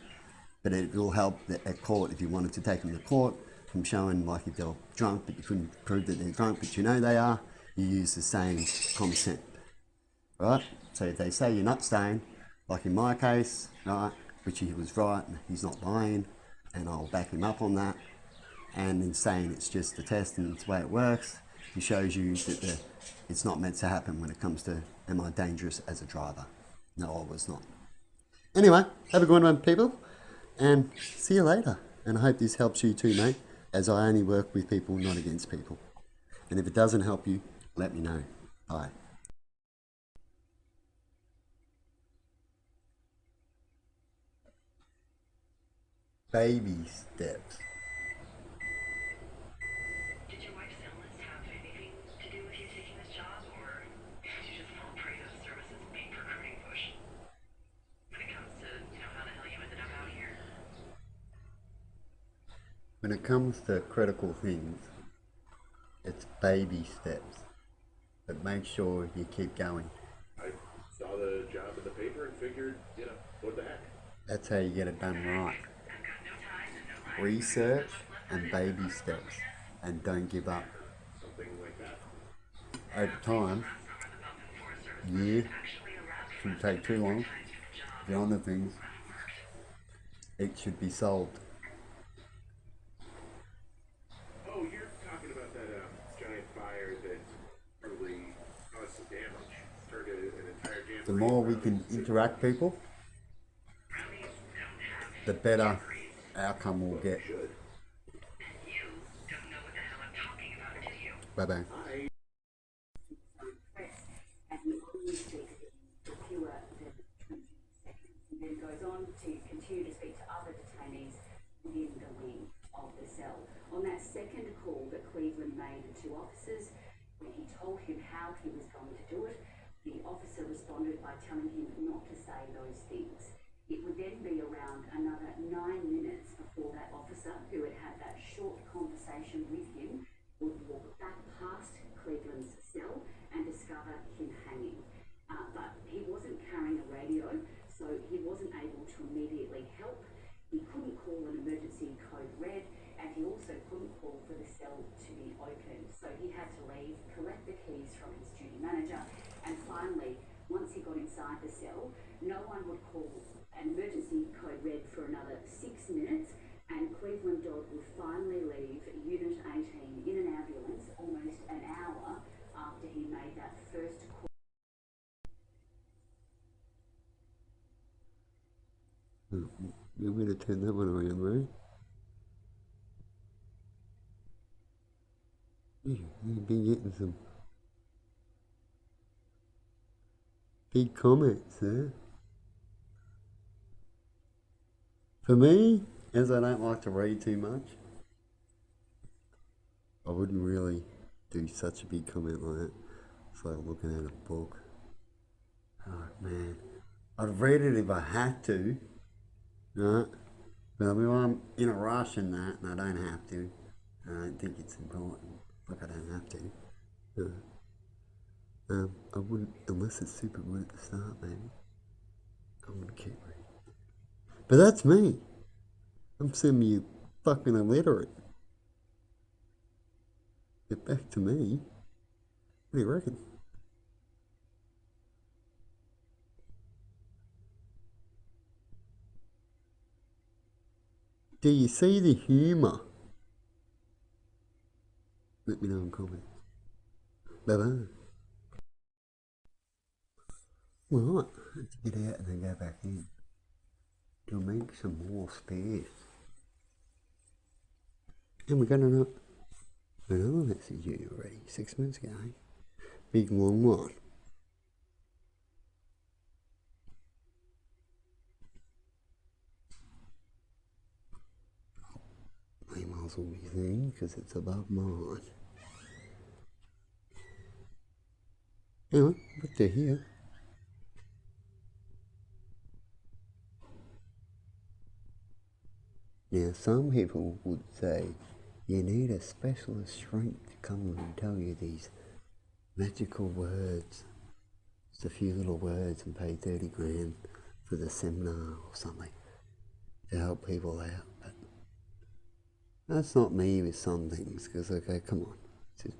S1: but it will help at court if you wanted to take them to court, from showing like if they're drunk but you couldn't prove that they're drunk but you know they are, you use the same consent, right? So if they say you're not stoned, like in my case, right, which he was right, and he's not lying, and I'll back him up on that, and in saying it's just a test and it's the way it works, he shows you that it's not meant to happen when it comes to am I dangerous as a driver. No, I was not. Anyway, have a good one, people, and see you later. And I hope this helps you too, mate, as I only work with people, not against people. And if it doesn't help you, let me know. Bye. Baby steps.
S3: Did your wife's illness have anything to do with you taking this job, or did you just fall prey to the service's big recruiting push? When it comes to, how the hell you ended up out here.
S1: When it comes to critical things, it's baby steps. But make sure you keep going.
S4: I saw the job in the paper and figured, what the heck?
S1: That's how you get it done right. Research and baby steps, and don't give up.
S4: Something like that.
S1: Over time, year, shouldn't take too long. If you're on the things, it should be solved.
S4: Oh, you're talking about that giant fire that probably caused some damage. Turned an entire jamboree.
S1: The more we can interact people, the better outcome we'll get. Bye bye.
S5: Then goes on to continue to speak to other detainees within the wing of the cell. On that second call that Cleveland made to officers, when he told him how he was going to do it, the officer responded by telling him not to say those things. It would then be around another 9 minutes before that officer, who had had that short conversation with him, would walk back past Cleveland's cell and discover him hanging. But he wasn't carrying a radio, so he wasn't able to immediately help. He couldn't call an emergency code red, and he also couldn't call for the cell to be opened. So he had to leave, collect the keys from his duty manager, and finally, once he got inside the cell, no one would call an emergency code red for another 6 minutes, and Cleveland Dodd would finally leave Unit 18 in an ambulance almost an hour after he made that first call.
S1: I'm going to turn that one around, right? Yeah, you've been getting some big comments there. For me, as I don't like to read too much, I wouldn't really do such a big comment like that. It's like looking at a book. Oh man, I'd read it if I had to, right? But I mean, I'm in a rush and that, and I don't have to. I don't think it's important. Like I don't have to. I wouldn't, unless it's super good at the start, maybe. I wouldn't keep reading. But that's me. I'm semi fucking illiterate. Get back to me. What do you reckon? Do you see the humour? Let me know in comments. Bye bye. Right, let's get out and then go back in. To make some more space. And we're gonna Another message you already 6 minutes ago. Big long one. My emails will be seen because it's above mine. Anyway, what to here. Now, some people would say you need a specialist shrink to come and tell you these magical words. Just a few little words and pay 30 grand for the seminar or something to help people out. But that's not me with some things, because, okay, come on. It's just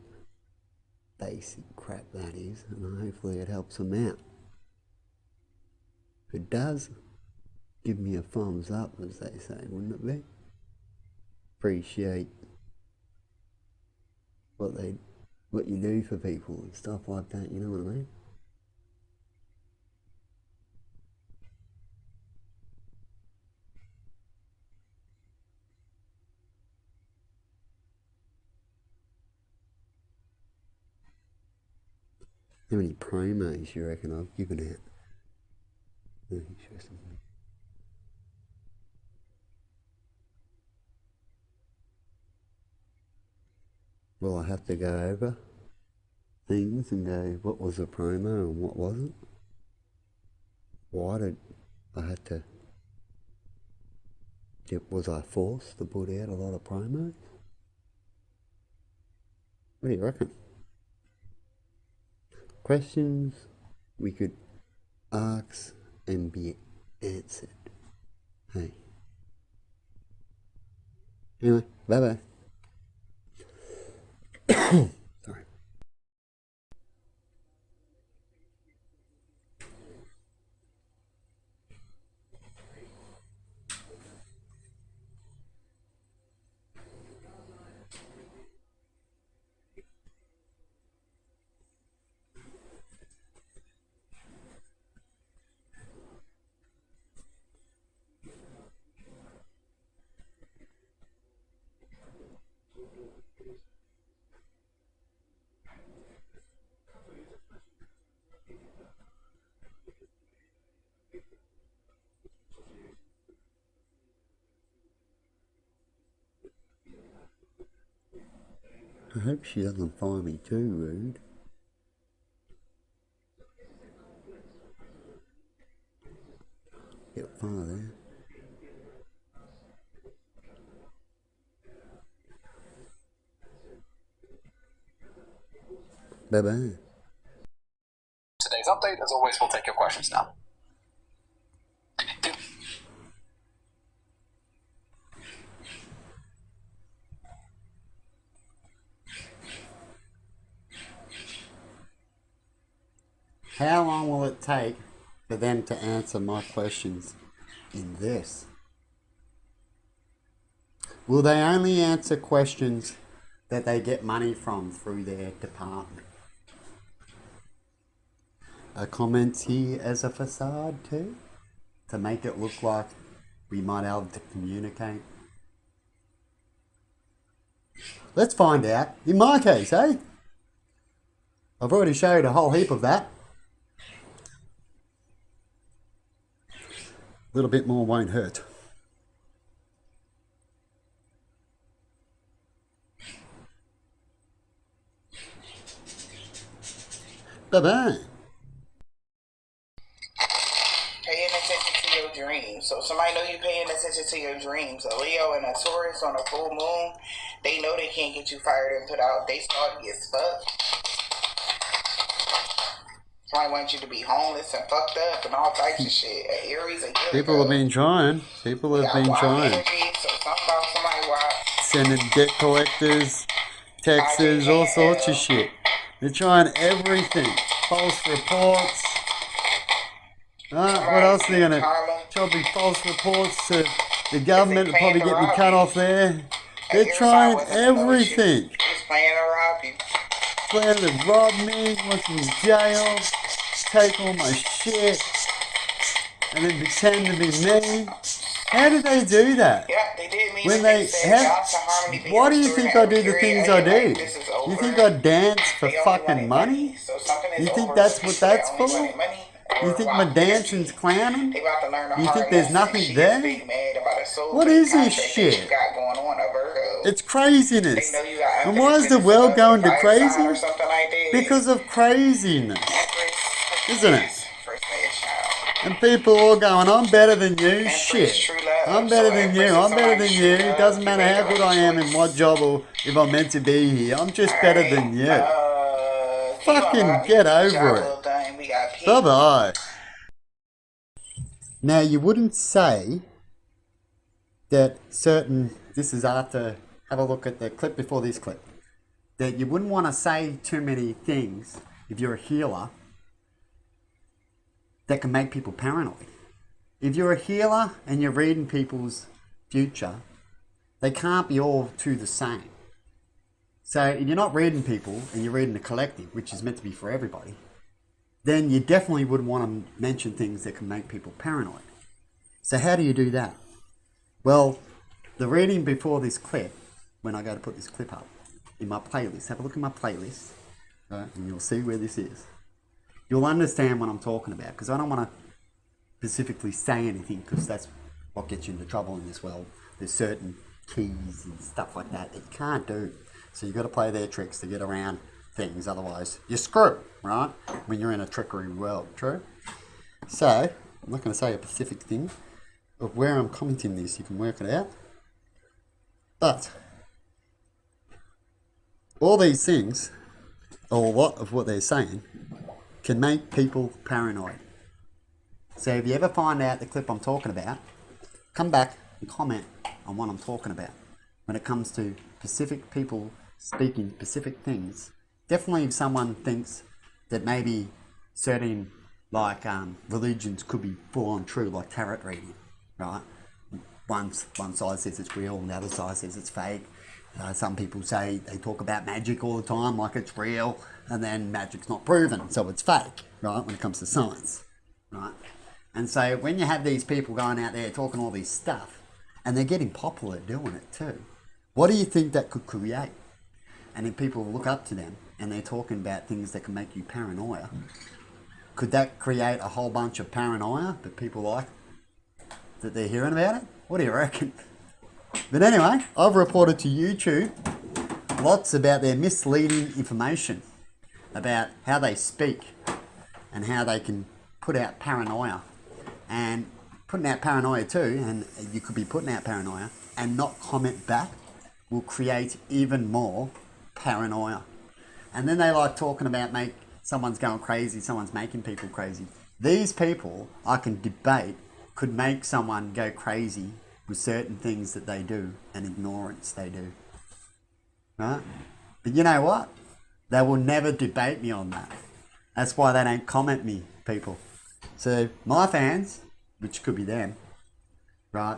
S1: basic crap, that is, and hopefully it helps them out. If it does, give me a thumbs up, as they say, wouldn't it be? Appreciate what you do for people and stuff like that, you know what I mean? How many promos you reckon I've given out? Interesting. Will I have to go over things and go, what was a promo and what wasn't? Why did I have to? Was I forced to put out a lot of promos? What do you reckon? Questions we could ask and be answered. Hey. Anyway, bye bye. Sorry. I hope she doesn't find me too rude. Get far there. Bye-bye.
S6: Today's update, as always, we'll take your questions now.
S1: How long will it take for them to answer my questions in this? Will they only answer questions that they get money from through their department? Are comments here as a facade too? To make it look like we might be able to communicate? Let's find out. In my case, eh? I've already showed a whole heap of that. A little bit more won't hurt. Bye-bye.
S7: Paying attention to your dreams. So somebody know you paying attention to your dreams. A Leo and a Taurus on a full moon, they know they can't get you fired and put out. They salty as fuck. Somebody wants you to be homeless and fucked up and all types of shit. Aries and
S1: People have been trying. People have been trying.
S7: Energy, so something about somebody wild.
S1: Sending debt collectors, texts, all sorts of shit. They're trying everything. False reports. What else are they going to try to be false reports to the government to probably get me cut off there? They're trying everything.
S7: Just playing to rob you.
S1: Planning to rob me, want me in jail, take all my shit, and then pretend to be me. How did they do that?
S7: Yeah, they did mean
S1: When
S7: that
S1: they
S7: said
S1: have,
S7: Johnson Harmony be
S1: why do you
S7: restored
S1: think
S7: in
S1: I do the
S7: every
S1: things
S7: area.
S1: I
S7: Like,
S1: do?
S7: this is
S1: You
S7: over.
S1: think I dance for
S7: They only
S1: fucking
S7: wanted
S1: money?
S7: So something is
S1: You think
S7: over.
S1: that's what that's
S7: They only
S1: for?
S7: wanted money.
S1: You think my dancing's clowning?
S7: They about to learn a
S1: You
S7: hard
S1: think there's
S7: lesson.
S1: nothing
S7: She
S1: there?
S7: is big mad about a soul
S1: What
S7: pay
S1: is this
S7: contract that
S1: shit?
S7: you got going on, a Virgo.
S1: It's craziness.
S7: They know you got
S1: And why is the
S7: unfinished
S1: world
S7: business
S1: going to
S7: fire sign or
S1: crazy?
S7: something like that.
S1: Because of craziness, isn't it?
S7: First marriage child.
S1: And people all going, I'm better than you.
S7: Empress,
S1: Shit.
S7: true love.
S1: I'm better
S7: So
S1: than you.
S7: Empress is
S1: I'm better than
S7: somebody's
S1: you.
S7: true
S1: It
S7: love.
S1: doesn't
S7: You
S1: matter
S7: made
S1: how
S7: the
S1: good
S7: right
S1: I am
S7: choice.
S1: in what job or if I'm meant to be here. I'm just better than you. Fucking get over it. Bye bye. Now you wouldn't say that certain, this is after, have a look at the clip before this clip, that you wouldn't want to say too many things if you're a healer that can make people paranoid. If you're a healer and you're reading people's future, they can't be all two the same. So if you're not reading people and you're reading the collective, which is meant to be for everybody, then you definitely wouldn't want to mention things that can make people paranoid. So how do you do that? Well, the reading before this clip, when I go to put this clip up, in my playlist, have a look at my playlist, right, and you'll see where this is. You'll understand what I'm talking about, because I don't want to specifically say anything, because that's what gets you into trouble in this world. There's certain keys and stuff like that that you can't do. So you've got to play their tricks to get around things, otherwise you're screwed, right? When you're in a trickery world, true? So, I'm not going to say a specific thing of where I'm commenting this, you can work it out. But, all these things, or a lot of what they're saying, can make people paranoid. So if you ever find out the clip I'm talking about, come back and comment on what I'm talking about. When it comes to specific people speaking specific things, definitely if someone thinks that maybe certain religions could be full on true, like tarot reading, right? One side says it's real and the other side says it's fake. Some people say they talk about magic all the time like it's real, and then magic's not proven, so it's fake, right, when it comes to science, right? And so when you have these people going out there talking all this stuff, and they're getting popular doing it too, what do you think that could create? And if people look up to them and they're talking about things that can make you paranoia, could that create a whole bunch of paranoia that people like, that they're hearing about it? What do you reckon? But anyway, I've reported to YouTube lots about their misleading information about how they speak and how they can put out paranoia. And putting out paranoia too, and you could be putting out paranoia and not comment back, will create even more paranoia. And then they like talking about someone's going crazy, someone's making people crazy. These people, I can debate, could make someone go crazy with certain things that they do and ignorance they do. Right? But you know what? They will never debate me on that. That's why they don't comment me, people. So my fans, which could be them, right?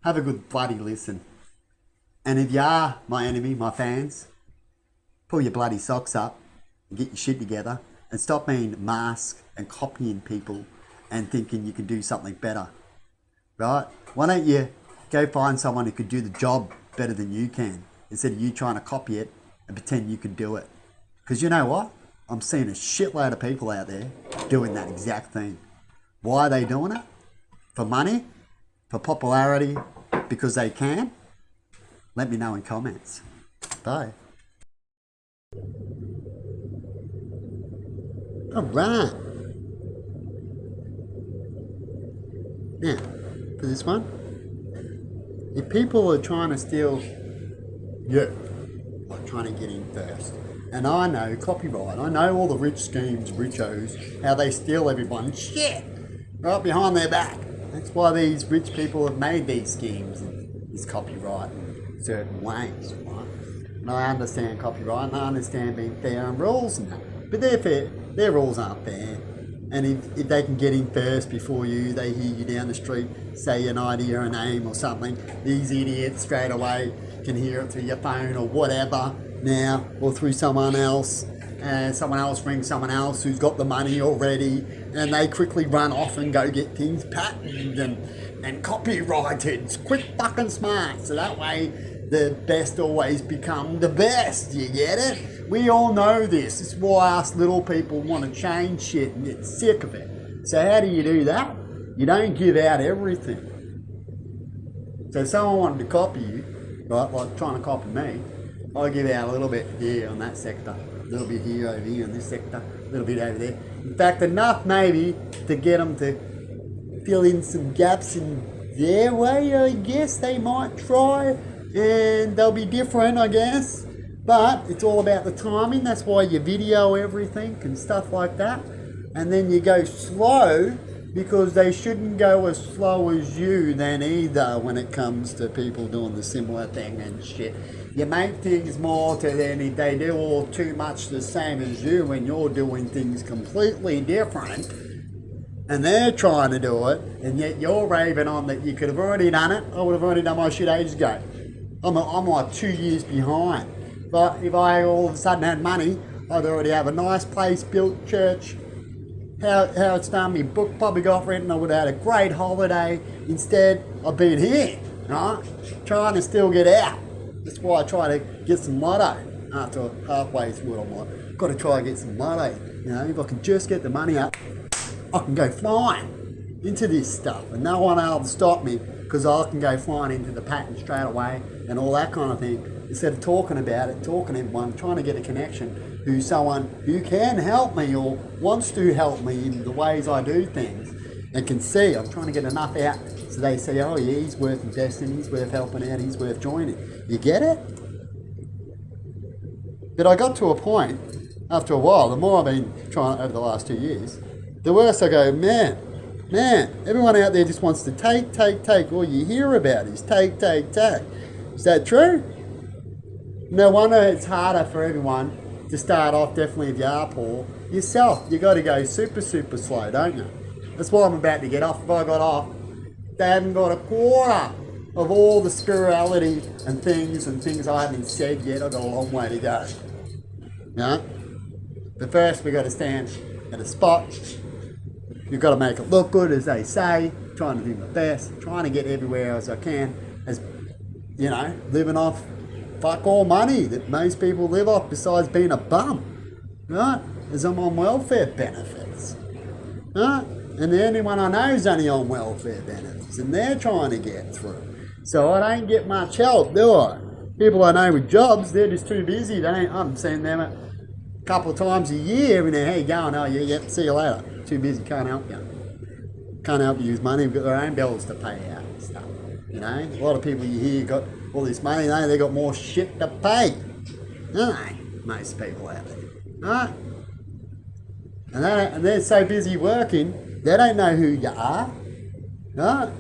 S1: Have a good bloody listen. And if you are my enemy, my fans, pull your bloody socks up and get your shit together and stop being masked and copying people and thinking you can do something better, right? Why don't you go find someone who could do the job better than you can, instead of you trying to copy it and pretend you can do it? Because you know what? I'm seeing a shitload of people out there doing that exact thing. Why are they doing it? For money? For popularity? Because they can? Let me know in comments. Bye. Alright. Now, for this one, if people are trying to steal you, like trying to get in first, and I know copyright, I know all the rich schemes, richos, how they steal everyone's shit right behind their back. That's why these rich people have made these schemes and this copyright in certain ways, right? And I understand copyright and I understand being fair and rules and that, but their rules aren't fair. And if they can get in first before you, they hear you down the street, say an idea, a name or something, these idiots straight away can hear it through your phone or whatever now, or through someone else, and someone else rings someone else who's got the money already, and they quickly run off and go get things patented and and copyrighted. Quick fucking smart. So that way the best always become the best. You get it? We all know this. It's why us little people want to change shit and get sick of it. So how do you do that? You don't give out everything. So if someone wanted to copy you, right, like trying to copy me, I give out a little bit here on that sector, a little bit here over here in this sector, a little bit over there. In fact, enough maybe to get them to fill in some gaps in their way, I guess. They might try, and they'll be different, I guess. But it's all about the timing. That's why you video everything and stuff like that. And then you go slow, because they shouldn't go as slow as you then either when it comes to people doing the similar thing and shit. You make things more to them if they do all too much the same as you when you're doing things completely different and they're trying to do it, and yet you're raving on that you could have already done it. I would have already done my shit ages ago. I'm like 2 years behind. But if I all of a sudden had money, I'd already have a nice place built, church, how it's done me book, probably got rent, and I would have had a great holiday. Instead, I've been here, right? Trying to still get out. That's why I try to get some lotto. After halfway through it, I'm like, got to try and get some lotto. You know, if I can just get the money up, I can go flying into this stuff. And no one able to stop me, because I can go flying into the pattern straight away and all that kind of thing. Instead of talking about it, talking to everyone, trying to get a connection who's someone who can help me or wants to help me in the ways I do things and can see. I'm trying to get enough out so they say, oh yeah, he's worth investing, he's worth helping out, he's worth joining. You get it? But I got to a point, after a while, the more I've been trying over the last 2 years, the worse I go, man, everyone out there just wants to take. All you hear about is take. Is that true? No wonder it's harder for everyone to start off, definitely if you are poor. Yourself, you got to go super slow, don't you? That's why I'm about to get off. If I got off, they haven't got a quarter of all the spirituality and things I haven't said yet. I've got a long way to go. You know? But first we got to stand at a spot. You've got to make it look good, as they say. Trying to do my best. Trying to get everywhere as I can. As, you know, living off fuck all money that most people live off besides being a bum. Right? As I'm on welfare benefits. Right? And anyone I know is only on welfare benefits. And they're trying to get through. So I don't get much help, do I? People I know with jobs, they're just too busy. I'm seeing them a couple of times a year. And how you going? Oh, yeah, see you later. Too busy, can't help you. Can't help you use money. We've got their own bills to pay out and stuff. You know, a lot of people you hear got all this money, they got more shit to pay. Don't they? Most people out there. Right? And they're so busy working, they don't know who you are. Right?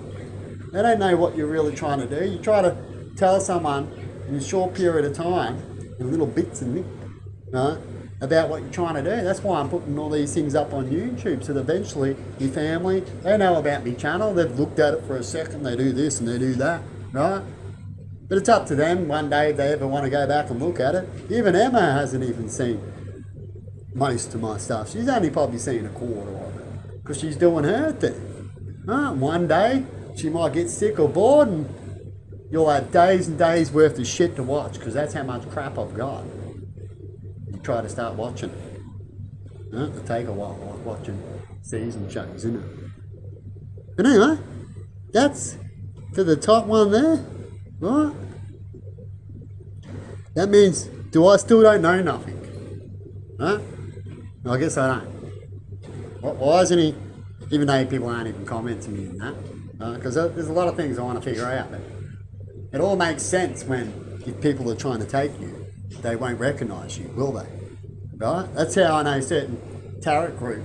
S1: They don't know what you're really trying to do. You try to tell someone in a short period of time, in little bits and bits, right, about what you're trying to do. That's why I'm putting all these things up on YouTube, so that eventually your family, they know about my channel, they've looked at it for a second, they do this and they do that, right? But it's up to them one day if they ever want to go back and look at it. Even Emma hasn't even seen most of my stuff. She's only probably seen a quarter of it, because she's doing her thing. Right? One day she might get sick or bored and you'll have days and days worth of shit to watch, because that's how much crap I've got. You try to start watching. It'll take a while, like watching season shows, isn't it? But anyway, that's to the top one there. Right? That means, I still don't know nothing? Huh? I guess I don't. Why isn't he, even though people aren't even commenting me in that? Because there's a lot of things I want to figure out. But it all makes sense when, if people are trying to take you, they won't recognise you, will they? Right? That's how I know certain tarot group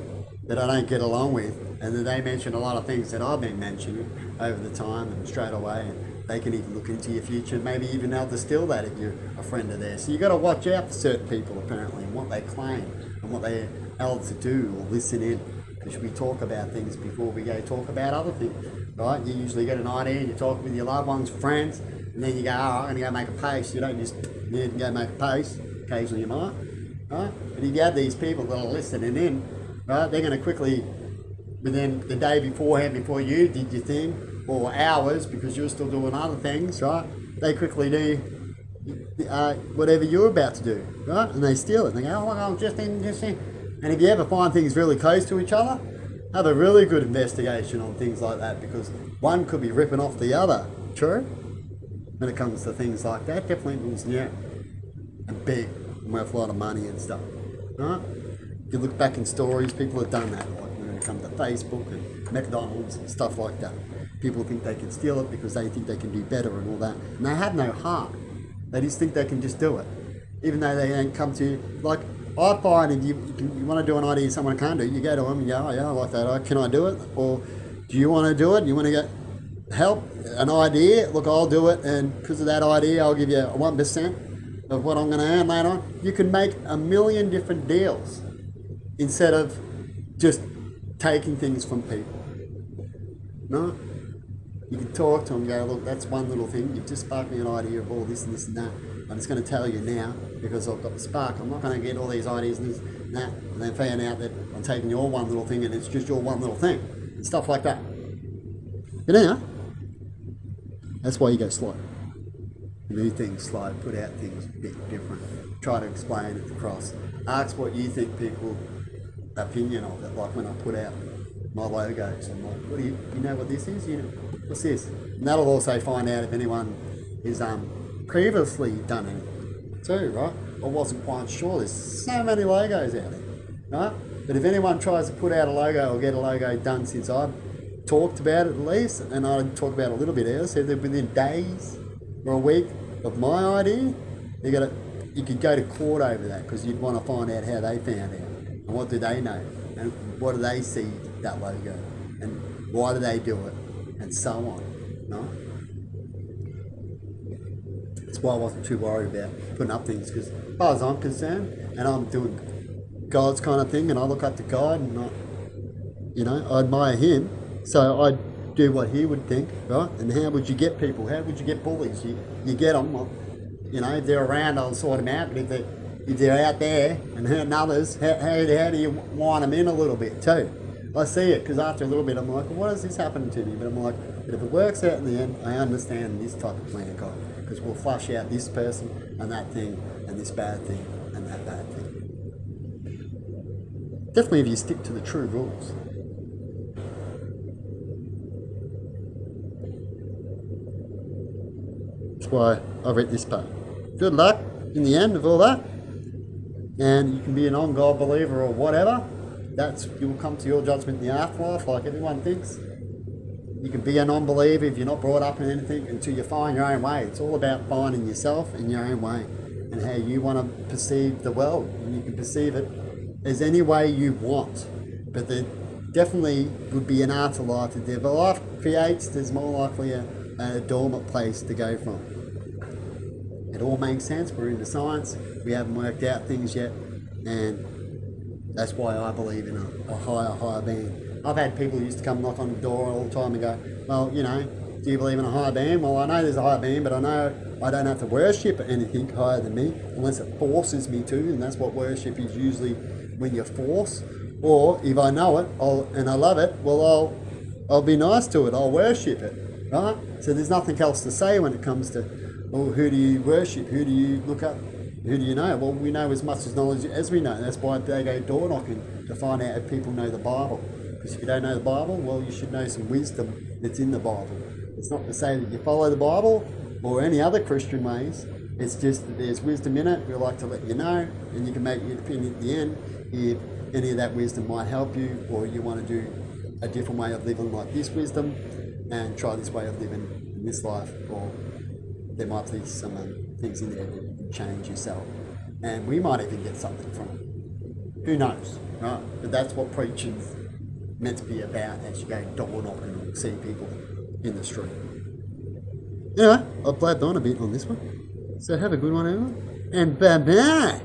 S1: that I don't get along with, and that they mention a lot of things that I've been mentioning over the time and straight away. And they can even look into your future, maybe even they'll distill that if you're a friend of theirs. So you got to watch out for certain people apparently and what they claim and what they're able to do or listen in. Because we talk about things before we go talk about other things, right? You usually get an idea and you talk with your loved ones, friends, and then you go, oh, I'm going to go make a post. You don't just go make a post. Occasionally you might, right? But if you have these people that are listening in, right, they're going to quickly, within the day beforehand, before you did your thing, or hours because you're still doing other things, right? They quickly do whatever you're about to do, right? And they steal it. And they go, oh, I'm just in. And if you ever find things really close to each other, have a really good investigation on things like that, because one could be ripping off the other. True? When it comes to things like that, definitely was new and big and worth a lot of money and stuff, right? If you look back in stories, people have done that, like when it comes to Facebook and McDonald's and stuff like that. People think they can steal it because they think they can do better and all that, and they have no heart. They just think they can just do it, even though they don't come to you. Like, I find if you want to do an idea someone can't do, you go to them and go, oh yeah, I like that, can I do it? Or do you want to do it? You want to get help, an idea? Look, I'll do it, and because of that idea, I'll give you 1% of what I'm going to earn later on. You can make a million different deals instead of just taking things from people. No? You can talk to them and go, look, that's one little thing. You've just sparked me an idea of all this and this and that. I'm just going to tell you now because I've got the spark. I'm not going to get all these ideas and this and that and then find out that I'm taking your one little thing and it's just your one little thing and stuff like that. You know? That's why you go slow. Do things slow, put out things a bit different. Try to explain it across. Ask what you think people opinion of it. Like when I put out my logos, I'm like, what do you know what this is? You know, what's this? And that'll also find out if anyone is previously done anything too, right? I wasn't quite sure. There's so many logos out there, right? But if anyone tries to put out a logo or get a logo done since I've talked about it at least, and I talk about it a little bit earlier, so that within days or a week of my idea, you could go to court over that because you'd want to find out how they found out and what do they know and what do they see that logo and why do they do it and so on, no? That's why I wasn't too worried about putting up things, because as far as I'm concerned, and I'm doing God's kind of thing, and I look up to God and I admire Him, so I do what He would think, right? And how would you get people? How would you get bullies? You get them, well, if they're around, I'll sort them out, but if they're out there and hurting others, how do you wind them in a little bit too? I see it, because after a little bit I'm like, well, what is this happening to me? But I'm like, but if it works out in the end, I understand this type of plan of God, because we'll flush out this person and that thing and this bad thing and that bad thing. Definitely if you stick to the true rules. That's why I read this part. Good luck in the end of all that. And you can be a non-God believer or whatever. You will come to your judgment in the afterlife, like everyone thinks. You can be a non-believer if you're not brought up in anything until you find your own way. It's all about finding yourself in your own way and how you want to perceive the world. And you can perceive it as any way you want. But there definitely would be an afterlife. If the life creates, there's more likely a dormant place to go from. It all makes sense. We're into science. We haven't worked out things yet. And that's why I believe in a higher being. I've had people who used to come knock on the door all the time and go, well, do you believe in a higher being? Well, I know there's a higher being, but I know I don't have to worship anything higher than me unless it forces me to, and that's what worship is usually, when you're forced. Or if I know it and I love it, well, I'll be nice to it. I'll worship it, right? So there's nothing else to say when it comes to, well, who do you worship? Who do you look up? Who do you know? Well, we know as much as knowledge as we know. That's why they go door knocking, to find out if people know the Bible. Because if you don't know the Bible, well, you should know some wisdom that's in the Bible. It's not to say that you follow the Bible or any other Christian ways. It's just that there's wisdom in it. We like to let you know, and you can make your opinion at the end if any of that wisdom might help you, or you want to do a different way of living like this wisdom and try this way of living in this life, or there might be some things in there that you can change yourself, and we might even get something from it. Who knows, right? But that's what preaching's meant to be about, as you go door knocking and see people in the street. Anyway, I've blabbed on a bit on this one, so have a good one, everyone, and bye-bye.